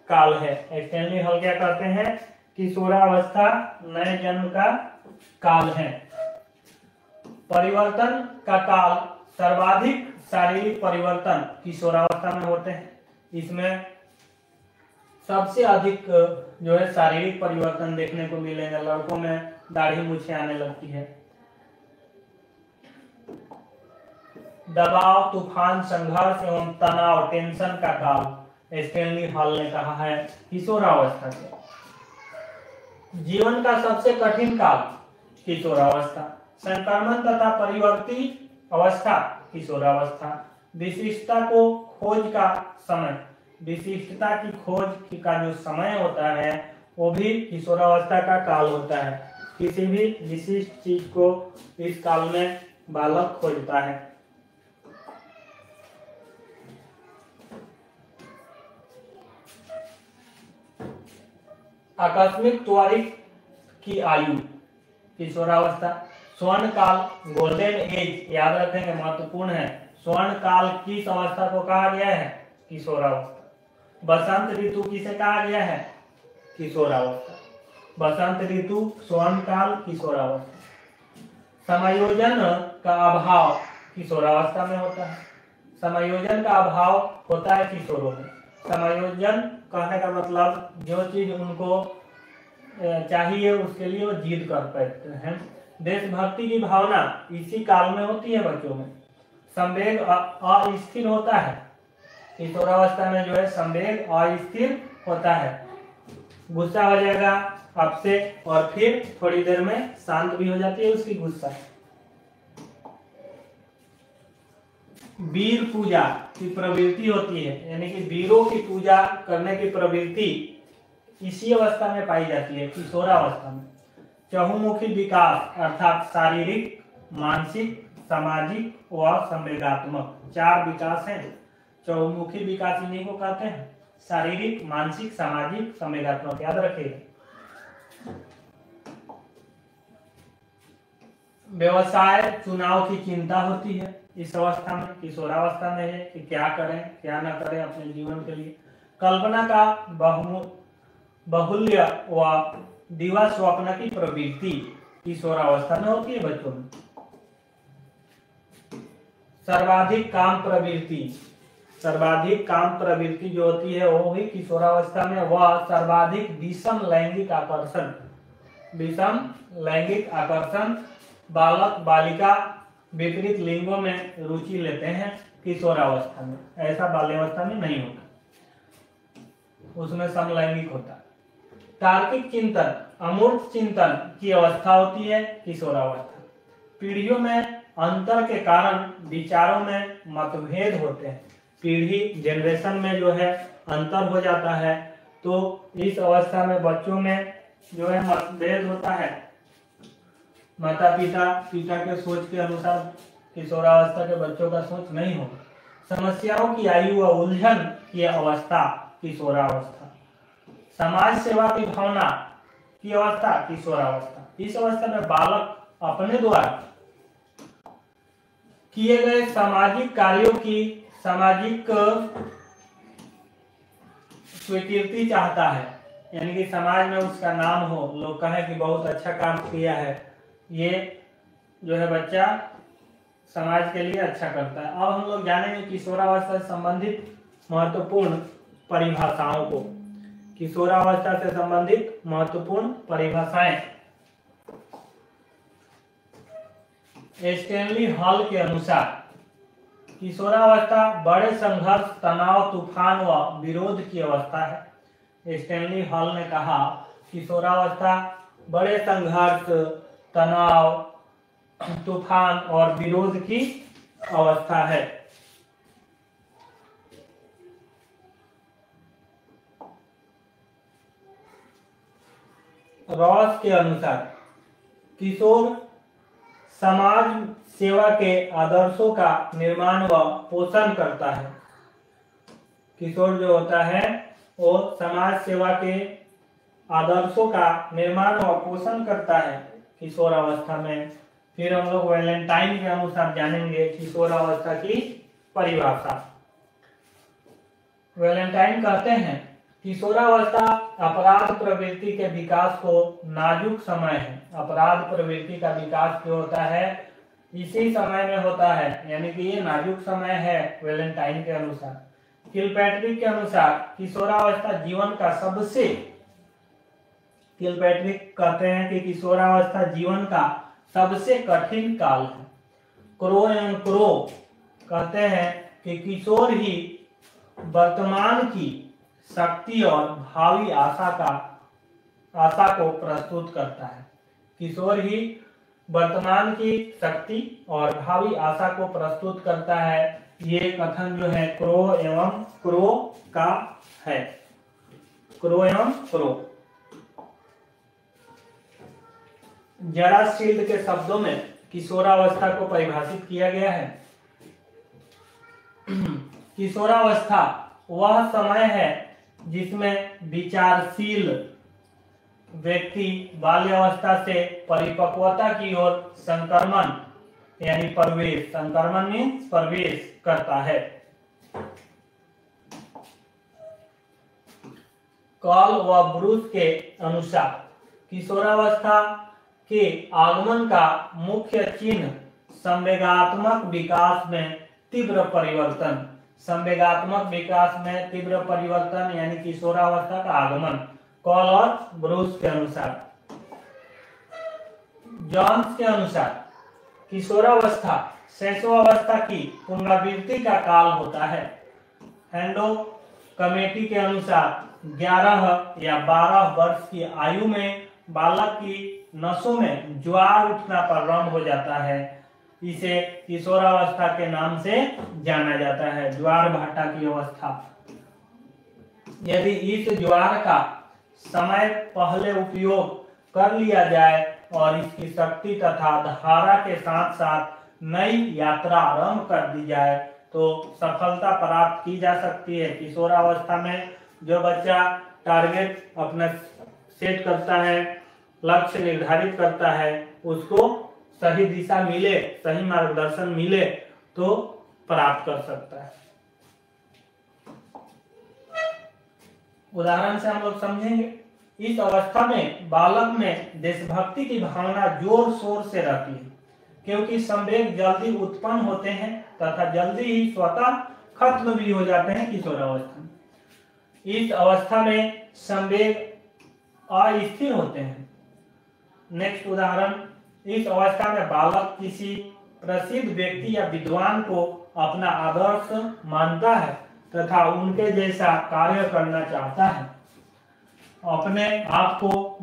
काल है। स्टैनली हॉल क्या कहते हैं, किशोरावस्था नए जन्म का काल है। परिवर्तन का काल, सर्वाधिक शारीरिक परिवर्तन किशोरावस्था में होते हैं। इसमें सबसे अधिक जो है शारीरिक परिवर्तन देखने को मिलेगा। लड़कों में दाढ़ी मूछें आने लगती है। दबाव, तूफान, संघर्ष एवं तनाव, टेंशन का काल स्टैनली हॉल ने कहा है किशोरावस्था से। जीवन का सबसे कठिन काल किशोरावस्था। संक्रमण तथा परिवर्ती अवस्था किशोरावस्था। विशिष्टता को खोज का समय, विशिष्टता की खोज का जो समय होता है वो भी किशोरावस्था का काल होता है। किसी भी विशिष्ट चीज को इस काल में बालक खोजता है। आकस्मिक त्वरित की आयु किशोरावस्था। स्वर्ण काल, गोल्डन एज, याद रखेंगे, महत्वपूर्ण है। स्वर्ण काल किस अवस्था को कहा गया है, किशोरावस्था। बसंत ऋतु किसे कहा गया है, किशोरावस्था। बसंत ऋतु, स्वर्ण काल, किशोरावस्था। समायोजन का अभाव किशोरावस्था में होता है। समायोजन का अभाव होता है किशोरों में। समायोजन कहने का मतलब जो चीज उनको चाहिए उसके लिए वो जिद कर पाते हैं। देशभक्ति की भावना इसी काल में होती है बच्चों में। संवेग अस्थिर होता है किशोरावस्था में, जो है संवेग अस्थिर होता है। गुस्सा हो जाएगा आपसे और फिर थोड़ी देर में शांत भी हो जाती है उसकी गुस्सा। वीर पूजा की प्रवृत्ति होती है, यानी कि वीरों की पूजा करने की प्रवृत्ति इसी अवस्था में पाई जाती है, किशोरावस्था में। चहुमुखी विकास अर्थात शारीरिक, मानसिक, सामाजिक व संवेगात्मक, 4 विकास हैं। चहुमुखी विकास इन्हीं को कहते हैं, शारीरिक, मानसिक, सामाजिक, संवेगात्मक, याद रखिएगा। व्यवसाय चुनाव की चिंता होती है इस अवस्था में, किशोरावस्था में है कि क्या करें क्या ना करें अपने जीवन के लिए। कल्पना का बाहुल्य व दिवा स्वप्न की प्रवृत्ति किशोरावस्था में होती है बच्चों में। सर्वाधिक काम प्रवृत्ति, सर्वाधिक काम प्रवृत्ति जो होती है वो भी किशोरावस्था में। वह सर्वाधिक विषम लैंगिक आकर्षण, विषम लैंगिक आकर्षण, बालक बालिका विपरीत लिंगों में रुचि लेते हैं किशोरावस्था में। ऐसा बाल्यावस्था में नहीं होता, उसमें समलैंगिक होता है। तार्किक चिंतन, अमूर्त चिंतन की अवस्था होती है किशोरावस्था। पीढ़ियों में अंतर के कारण विचारों में मतभेद होते हैं। पीढ़ी जनरेशन में जो है अंतर हो जाता है, तो इस अवस्था में बच्चों में जो है मतभेद होता है। माता पिता के सोच के अनुसार किशोरावस्था के बच्चों का सोच नहीं होगा। समस्याओं की आयु व उलझन की अवस्था किशोरावस्था। समाज सेवा की भावना की अवस्था किशोरावस्था। इस अवस्था में बालक अपने द्वारा किए गए सामाजिक कार्यों की सामाजिक स्वीकृति चाहता है, यानी कि समाज में उसका नाम हो, लोग कहें कि बहुत अच्छा काम किया है, ये जो है बच्चा समाज के लिए अच्छा करता है। अब हम लोग जानेंगे किशोरावस्था से संबंधित महत्वपूर्ण परिभाषाओं को। किशोरावस्था से संबंधित महत्वपूर्ण परिभाषाएं। स्टैनली हॉल के अनुसार किशोरावस्था बड़े संघर्ष, तनाव, तूफान व विरोध की अवस्था है। स्टैनली हॉल ने कहा किशोरावस्था बड़े संघर्ष, तनाव, तूफान और विरोध की अवस्था है। रॉस के अनुसार किशोर समाज सेवा के आदर्शों का निर्माण व पोषण करता है। किशोर जो होता है वो समाज सेवा के आदर्शों का निर्माण व पोषण करता है किशोर अवस्था में। फिर हम लोग वैलेंटाइन के अनुसार जानेंगे किशोर अवस्था की परिभाषा। वैलेंटाइन कहते हैं किशोरावस्था अपराध प्रवृत्ति के विकास को नाजुक समय है। अपराध प्रवृत्ति का विकास जो होता है इसी समय में होता है, यानी कि ये नाजुक समय है वैलेंटाइन के अनुसार। किलपैट्रिक के अनुसार किशोरावस्था जीवन का सबसे, किलपैट्रिक कहते हैं कि किशोरावस्था जीवन का सबसे कठिन काल है। क्रो एवं क्रो कहते हैं कि किशोर ही वर्तमान की शक्ति और भावी आशा को प्रस्तुत करता है। किशोर ही वर्तमान की शक्ति और भावी आशा को प्रस्तुत करता है। ये कथन जो है क्रो एवं क्रो का है। क्रो एवं क्रो। जराशील्ड के शब्दों में किशोरावस्था को परिभाषित किया गया है। किशोरावस्था वह समय है जिसमें विचारशील व्यक्ति बाल्यावस्था से परिपक्वता की ओर संक्रमण यानी प्रवेश, संक्रमण मीन्स प्रवेश करता है। कॉल व ब्रूस के अनुसार किशोरावस्था के आगमन का मुख्य चिन्ह संवेगात्मक विकास में तीव्र परिवर्तन, संवेगात्मक विकास में तीव्र परिवर्तन यानी किशोरावस्था का आगमन कॉल और ब्रूस के अनुसार। जॉन्स के अनुसार किशोरावस्था शैशवावस्था की पुनरावृत्ति का काल होता है। हैंडो कमेटी के अनुसार 11 या 12 वर्ष की आयु में बालक की नसों में ज्वार उठना प्रारंभ हो जाता है। इसे किशोरावस्था के नाम से जाना जाता है, ज्वार भाटा की अवस्था। यदि इस ज्वार का समय पहले उपयोग कर लिया जाए और इसकी शक्ति तथा धारा के साथ साथ नई यात्रा आरंभ कर दी जाए तो सफलता प्राप्त की जा सकती है। किशोरावस्था में जो बच्चा टारगेट अपना सेट करता है, लक्ष्य निर्धारित करता है, उसको सही दिशा मिले, सही मार्गदर्शन मिले तो प्राप्त कर सकता है। उदाहरण से हम लोग समझेंगे। इस अवस्था में बालक में देशभक्ति की भावना जोर शोर से रहती है, क्योंकि संवेग जल्दी उत्पन्न होते हैं तथा जल्दी ही स्वतः खत्म भी हो जाते हैं किशोरावस्था में। इस अवस्था में संवेग अस्थिर होते हैं। नेक्स्ट उदाहरण, इस अवस्था में बालक किसी प्रसिद्ध व्यक्ति या विद्वान को अपना आदर्श मानता है तथा उनके जैसा कार्य करना चाहता है। अपने आप को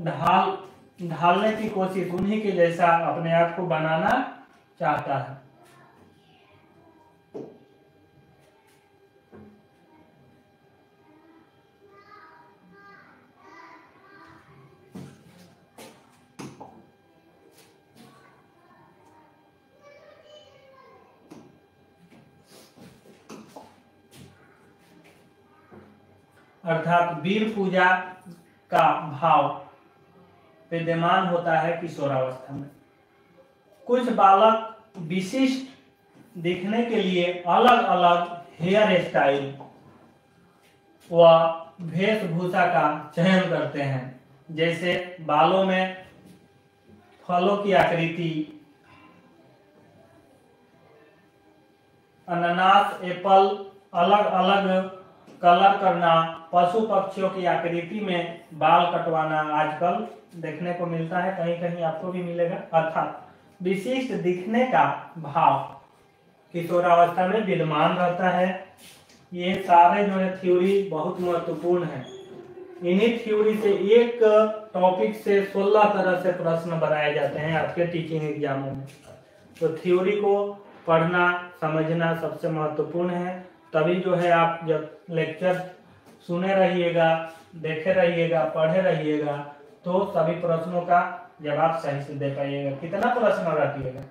ढालने की कोशिश, उन्हीं के जैसा अपने आप को बनाना चाहता है। अर्थात वीर पूजा का भाव विद्यमान होता है किशोरावस्था में। कुछ बालक विशिष्ट दिखने के लिए अलग अलग हेयर स्टाइल व वेशभूषा का चयन करते हैं, जैसे बालों में फलों की आकृति, अनानास, एप्पल अलग अलग कलर करना, पशु पक्षियों की आकृति में बाल कटवाना आजकल देखने को मिलता है, कहीं कहीं आपको भी मिलेगा। अर्थात विशिष्ट दिखने का भाव किशोरावस्था में विद्यमान रहता है। ये सारे जो है थ्योरी बहुत महत्वपूर्ण है। इन्हीं थ्योरी से एक टॉपिक से 16 तरह से प्रश्न बनाए जाते हैं आपके टीचिंग एग्जामों में। तो थ्योरी को पढ़ना समझना सबसे महत्वपूर्ण है। तभी जो है आप जब लेक्चर सुने रहिएगा, देखे रहिएगा, पढ़े रहिएगा, तो सभी प्रश्नों का जवाब सही से दे पाइएगा। कितना प्रश्न रखिएगा।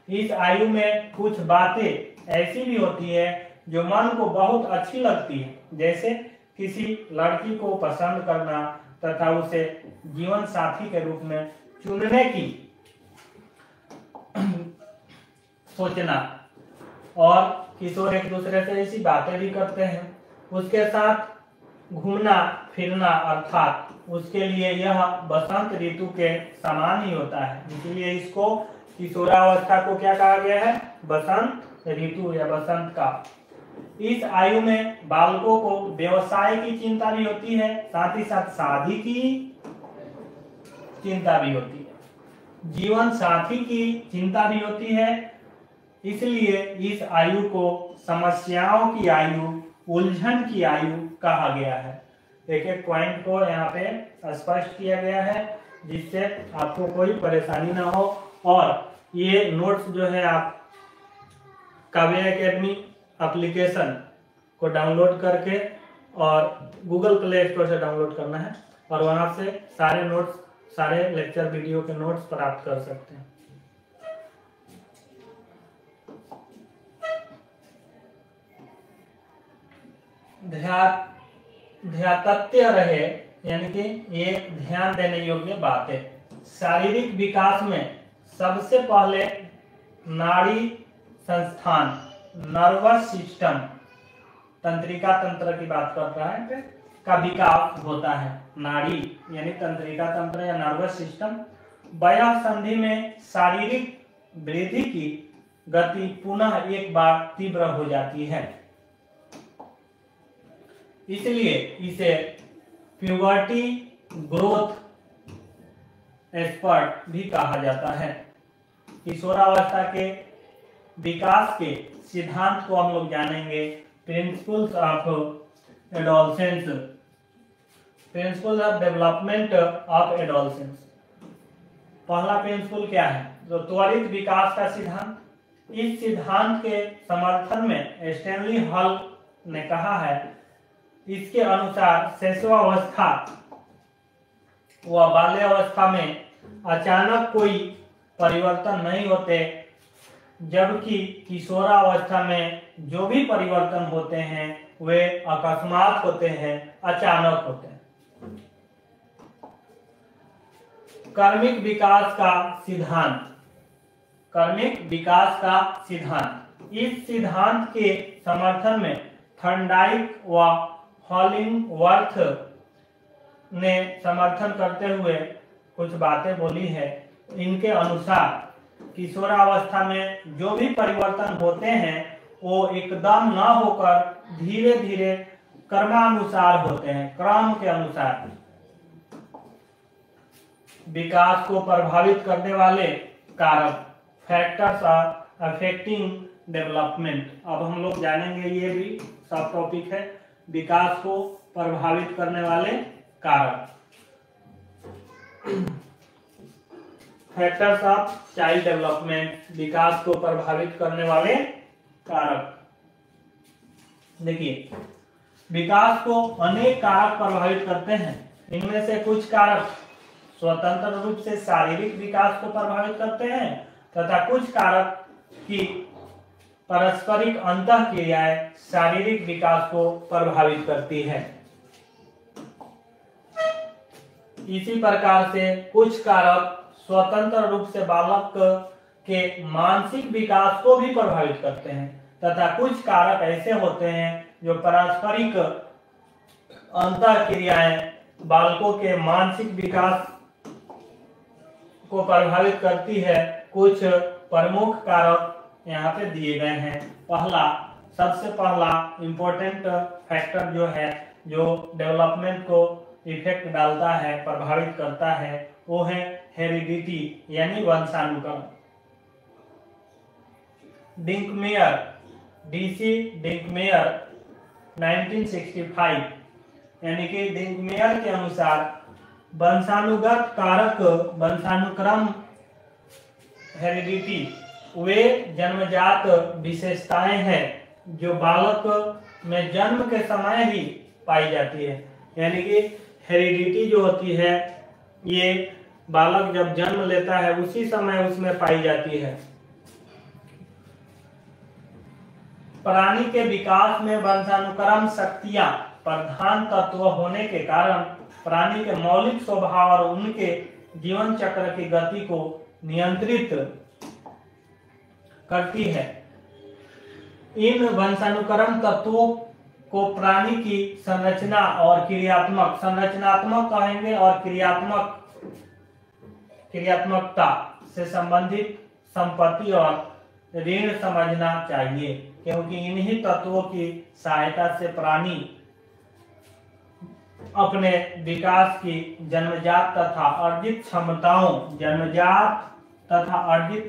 इस आयु में कुछ बातें ऐसी भी होती है जो मन को बहुत अच्छी लगती है, जैसे किसी लड़की को पसंद करना तथा उसे जीवन साथी के रूप में चुनने की सोचना, और किशोर एक दूसरे से ऐसी बातें भी करते हैं। उसके साथ घूमना फिरना, अर्थात उसके लिए यह बसंत ऋतु के समान ही होता है, इसलिए इसको किशोरावस्था को क्या कहा गया है, बसंत ऋतु या बसंत का। इस आयु में बालकों को व्यवसाय की चिंता भी होती है, साथ ही साथ शादी की चिंता भी होती है, जीवन साथी की चिंता भी होती है। इसलिए इस आयु को समस्याओं की आयु, उलझन की आयु कहा गया है। एक एक पॉइंट को यहाँ पे स्पष्ट किया गया है, जिससे आपको कोई परेशानी ना हो। और ये नोट्स जो है आप काव्य एकेडमी एप्लीकेशन को डाउनलोड करके और गूगल प्ले स्टोर से डाउनलोड करना है, और वहां से सारे नोट्स, सारे लेक्चर वीडियो के नोट्स प्राप्त कर सकते हैं। ध्यातत्य रहे, यानी कि ये ध्यान देने योग्य बात है। शारीरिक विकास में सबसे पहले नाड़ी संस्थान, नर्वस सिस्टम, तंत्रिका तंत्र की बात करता है, का विकास होता है। नाड़ी यानी तंत्रिका तंत्र या नर्वस सिस्टम। वयः संधि में शारीरिक वृद्धि की गति पुनः एक बार तीव्र हो जाती है, इसलिए इसे प्यूबर्टी ग्रोथ स्पर्ट भी कहा जाता है। किशोरावस्था के विकास के सिद्धांत को हम लोग जानेंगे। Principles of adolescence, principles of development of adolescence. पहला प्रिंसिपल क्या है, जो त्वरित विकास का सिद्धांत। इस सिद्धांत के समर्थन में स्टैनली हॉल ने कहा है, इसके अनुसार शैशवावस्था व बाल्यावस्था में अचानक कोई परिवर्तन नहीं होते, जबकि किशोरावस्था में जो भी परिवर्तन होते हैं वे अकस्मात होते हैं, अचानक होते हैं। कर्मिक विकास का सिद्धांत, कर्मिक विकास का सिद्धांत। इस सिद्धांत के समर्थन में थर्नडाइक व हॉलिंगवर्थ ने समर्थन करते हुए कुछ बातें बोली है। इनके अनुसार किशोरावस्था में जो भी परिवर्तन होते हैं वो एकदम न होकर धीरे धीरे क्रमानुसार होते हैं, क्रम के अनुसार। विकास को प्रभावित करने वाले कारक, फैक्टर्स आर अफेक्टिंग डेवलपमेंट। अब हम लोग जानेंगे, ये भी सब टॉपिक है, विकास को प्रभावित करने वाले कारक। फैक्टर्स ऑफ चाइल्ड डेवलपमेंट, विकास को प्रभावित करने वाले कारक। देखिए, विकास को अनेक कारक प्रभावित करते हैं। इनमें से कुछ कारक स्वतंत्र रूप से शारीरिक विकास को प्रभावित करते हैं तथा कुछ कारक की पारस्परिक अंतःक्रियाएं शारीरिक विकास को प्रभावित करती है। इसी प्रकार से कुछ कारक स्वतंत्र रूप से बालक के मानसिक विकास को भी प्रभावित करते हैं तथा कुछ कारक ऐसे होते हैं जो पारस्परिक अंतःक्रियाएं बालकों के मानसिक विकास को प्रभावित करती है। कुछ प्रमुख कारक यहाँ पे दिए गए हैं। सबसे पहला इम्पोर्टेंट फैक्टर जो है, जो डेवलपमेंट को इफेक्ट डालता है, प्रभावित करता है, वो है हेरिडिटी यानी वंशानुक्रम। डिंकमेयर, डीसी डिंकमेयर 1965 यानी कि डिंकमेयर के अनुसार वंशानुगत कारक, वंशानुक्रम, हेरिडिटी वे जन्मजात विशेषताएं हैं जो बालक में जन्म के समय ही पाई जाती है। यानी कि हेरिडिटी जो होती है ये बालक जब जन्म लेता है उसी समय उसमें पाई जाती है। प्राणी के विकास में वंशानुक्रम शक्तियां प्रधान तत्व होने के कारण प्राणी के मौलिक स्वभाव और उनके जीवन चक्र की गति को नियंत्रित करती है। इन वंशानुक्रम तत्वों को प्राणी की संरचना और संरचनात्मक कहेंगे और क्रियात्मकता से संबंधित संपत्ति और ऋण समझना चाहिए, क्योंकि इन्हीं तत्वों की सहायता से प्राणी अपने विकास की जन्मजात तथा अर्जित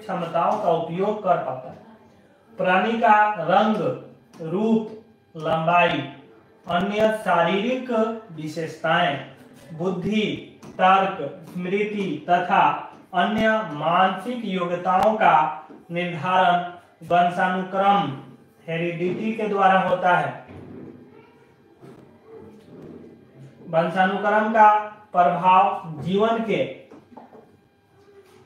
क्षमताओं का उपयोग कर पाता है। प्राणी का रंग, रूप, लंबाई, अन्य शारीरिक विशेषताएं, बुद्धि, तर्क, स्मृति तथा अन्य मानसिक योग्यताओं का निर्धारण वंशानुक्रम हेरिडिटी के द्वारा होता है। वंशानुक्रम का प्रभाव जीवन के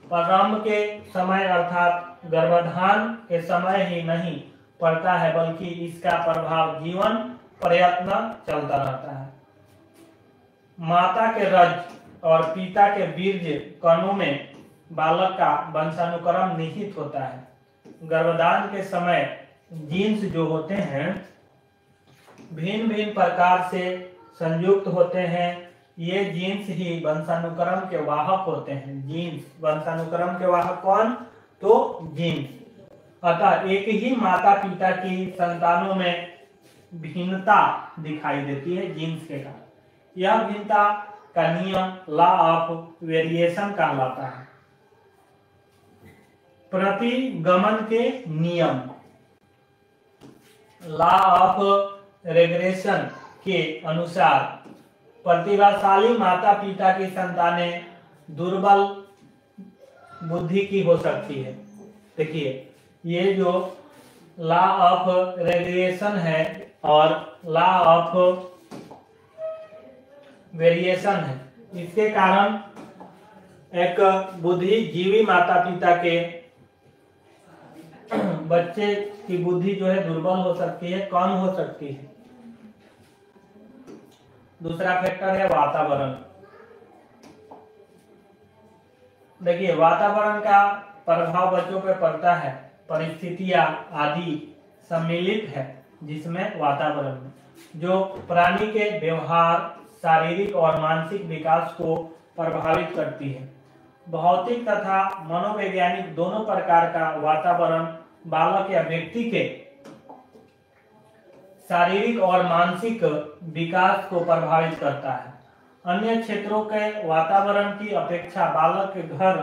प्रारंभ के समय अर्थात गर्भाधान के समय ही नहीं पड़ता है, बल्कि इसका प्रभाव जीवन प्रयत्न चलता रहता है। माता के रज और पिता के बीज कणों में बालक का वंशानुक्रम निहित होता है। गर्भधान के समय जीन्स जो होते हैं भिन्न भिन्न प्रकार से संयुक्त होते हैं। ये जीन्स ही वंशानुक्रम के वाहक होते हैं। जीन्स वंशानुक्रम के वाहक कौन? तो जीन्स। अतः एक ही माता पिता की संतानों में भिन्नता दिखाई देती है जीन्स के कारण। यह भिन्नता का नियम लॉ ऑफ वेरिएशन कहलाता है। प्रतिगमन के नियम लॉ ऑफ रेग्रेशन के अनुसार प्रतिभाशाली माता पिता की संतानें दुर्बल बुद्धि की हो सकती है। देखिए ये जो लॉ ऑफ रेग्रेशन है और लॉ ऑफ वेरिएशन है, इसके कारण एक बुद्धिजीवी माता पिता के बच्चे की बुद्धि जो है दुर्बल हो सकती है, कम हो सकती है। दूसरा फैक्टर है वातावरण। देखिए वातावरण का प्रभाव बच्चों पर पड़ता है, परिस्थितियां आदि सम्मिलित है जिसमें वातावरण जो प्राणी के व्यवहार, शारीरिक और मानसिक विकास को प्रभावित करती है। भौतिक तथा मनोवैज्ञानिक दोनों प्रकार का वातावरण बालक या व्यक्ति के शारीरिक और मानसिक विकास को प्रभावित करता है। अन्य क्षेत्रों के वातावरण की अपेक्षा बालक के घर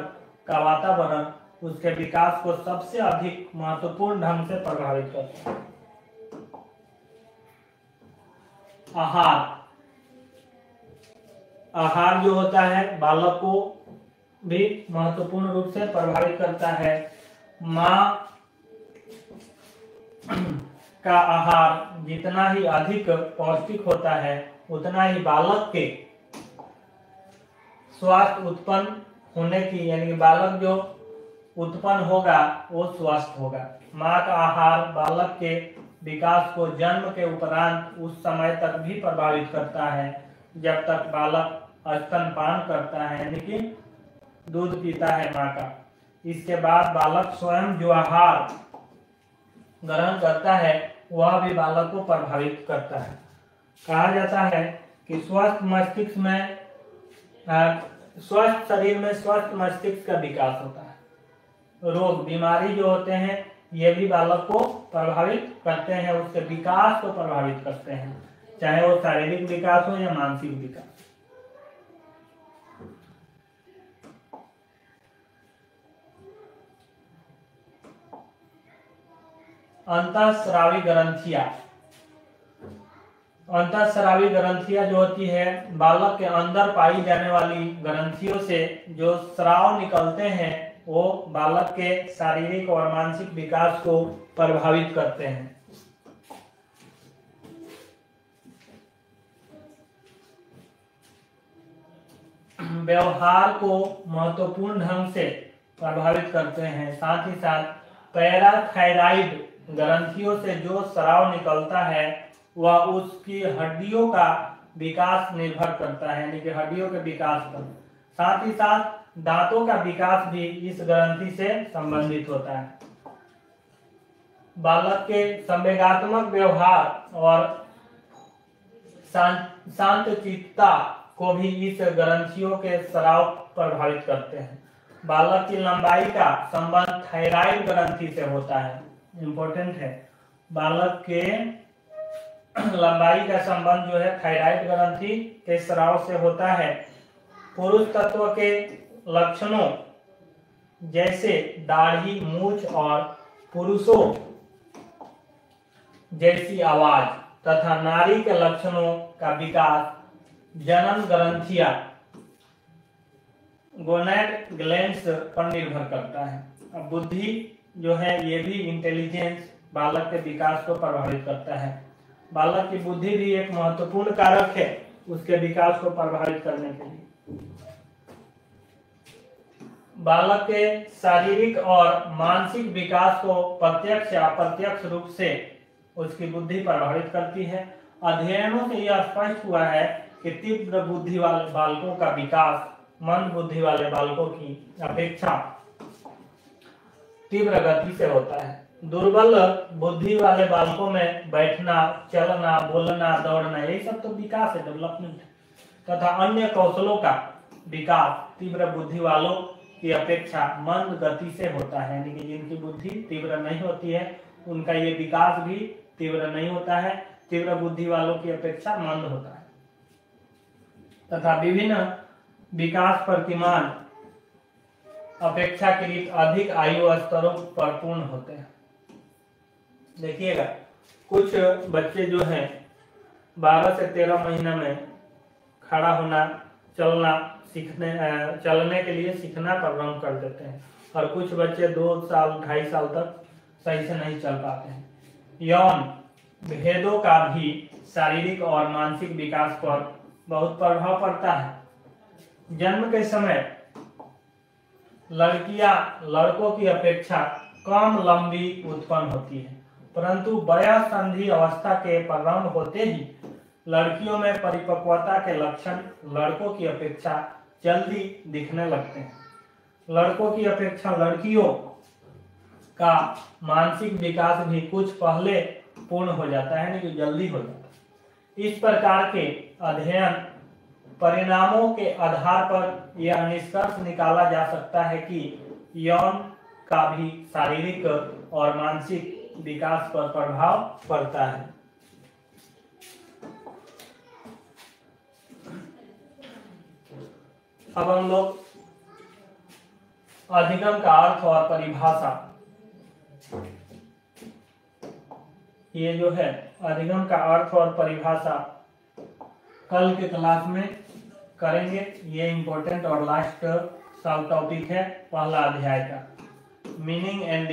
का वातावरण उसके विकास को सबसे अधिक महत्वपूर्ण ढंग से प्रभावित करता है। आहार जो होता है बालक को भी महत्वपूर्ण रूप से प्रभावित करता है। माँ का आहार जितना ही अधिक पौष्टिक होता है उतना ही बालक के स्वास्थ्य उत्पन्न होने की, यानी कि बालक जो उत्पन्न होगा वो स्वस्थ होगा। माँ का आहार बालक के विकास को जन्म के उपरांत उस समय तक भी प्रभावित करता है जब तक बालक स्तनपान करता है, यानी कि दूध पीता है माँ का। इसके बाद बालक स्वयं जो आहार ग्रहण करता है वह भी बालक को प्रभावित करता है। कहा जाता है कि स्वस्थ मस्तिष्क में स्वस्थ शरीर में स्वस्थ मस्तिष्क का विकास होता है। रोग बीमारी जो होते हैं ये भी बालक को प्रभावित करते हैं, उसके विकास को प्रभावित करते हैं, चाहे वो शारीरिक विकास हो या मानसिक विकास। अंतःस्रावी ग्रंथियां। अंतःस्रावी ग्रंथियां जो होती है बालक के अंदर पाई जाने वाली ग्रंथियों से जो स्राव निकलते हैं वो बालक के शारीरिक और मानसिक विकास को प्रभावित करते हैं। व्यवहार को महत्वपूर्ण ढंग से प्रभावित करते हैं। साथ ही साथ पैराथायराइड ग्रंथियों से जो स्राव निकलता है वह उसकी हड्डियों का विकास निर्भर करता है, यानी कि हड्डियों के विकास पर। साथ ही साथ दांतों का विकास भी इस ग्रंथि से संबंधित होता है। बालक के संवेगात्मक व्यवहार और शांतचित्तता को भी इस ग्रंथियों के स्राव प्रभावित करते हैं। बालक की लंबाई का संबंध थायराइड ग्रंथि से होता है, इंपॉर्टेंट है। बालक के लंबाई का संबंध जो है थायराइड ग्रंथि के स्राव से होता है। पुरुष तत्व के लक्षणों जैसे दाढ़ी, मूछ और पुरुषों जैसी आवाज तथा नारी के लक्षणों का विकास जनन ग्रंथियां गोनैड ग्लैंड्स पर निर्भर करता है। अब बुद्धि जो है ये भी इंटेलिजेंस बालक के विकास को प्रभावित करता है। बालक की बुद्धि भी एक महत्वपूर्ण कारक है उसके विकास को प्रभावित करने के लिए। बालक के शारीरिक और मानसिक विकास को प्रत्यक्ष या अप्रत्यक्ष रूप से उसकी बुद्धि प्रभावित करती है। अध्ययनों से यह स्पष्ट हुआ है कि तीव्र बुद्धि वाले बालकों का विकास मंद बुद्धि वाले बालकों की अपेक्षा तीव्र गति से होता है। दुर्बल बुद्धि वाले बालकों में बैठना, चलना, बोलना, दौड़ना यही सब तो विकास है, डेवलपमेंट है। तथा अन्य कौशलों का विकास तीव्र बुद्धि वालों की अपेक्षा मंद गति से होता है, यानी कि जिनकी बुद्धि तीव्र नहीं होती है उनका ये विकास भी तीव्र नहीं होता है, तीव्र बुद्धि वालों की अपेक्षा मंद होता है। तथा विभिन्न विकास प्रतिमान अपेक्षाकृत अधिक आयु स्तरों पर पूर्ण होते हैं। देखिएगा कुछ बच्चे जो हैं 12 से 13 महीने में खड़ा होना, चलना सीखने चलने के लिए सीखना प्रारंभ कर देते हैं और कुछ बच्चे 2 साल 2.5 साल तक सही से नहीं चल पाते हैं। यौन भेदों का भी शारीरिक और मानसिक विकास पर बहुत प्रभाव पड़ता है। जन्म के समय लड़कियां लड़कों की अपेक्षा कम लंबी उत्पन्न होती है, परंतु वयःसंधि अवस्था के प्रारंभ होते ही लड़कियों में परिपक्वता के लक्षण लड़कों की अपेक्षा जल्दी दिखने लगते हैं। लड़कों की अपेक्षा लड़कियों का मानसिक विकास भी कुछ पहले पूर्ण हो जाता है, नहीं जल्दी हो जाता है। इस प्रकार के अध्ययन परिणामों के आधार पर यह निष्कर्ष निकाला जा सकता है कि यौन का भी शारीरिक और मानसिक विकास पर प्रभाव पड़ता है। अब हम लोग अधिगम का अर्थ और परिभाषा, ये जो है अधिगम का अर्थ और परिभाषा कल के क्लास में करेंगे। ये इंपॉर्टेंट और लास्ट सब टॉपिक है पहला अध्याय का, मीनिंग एंड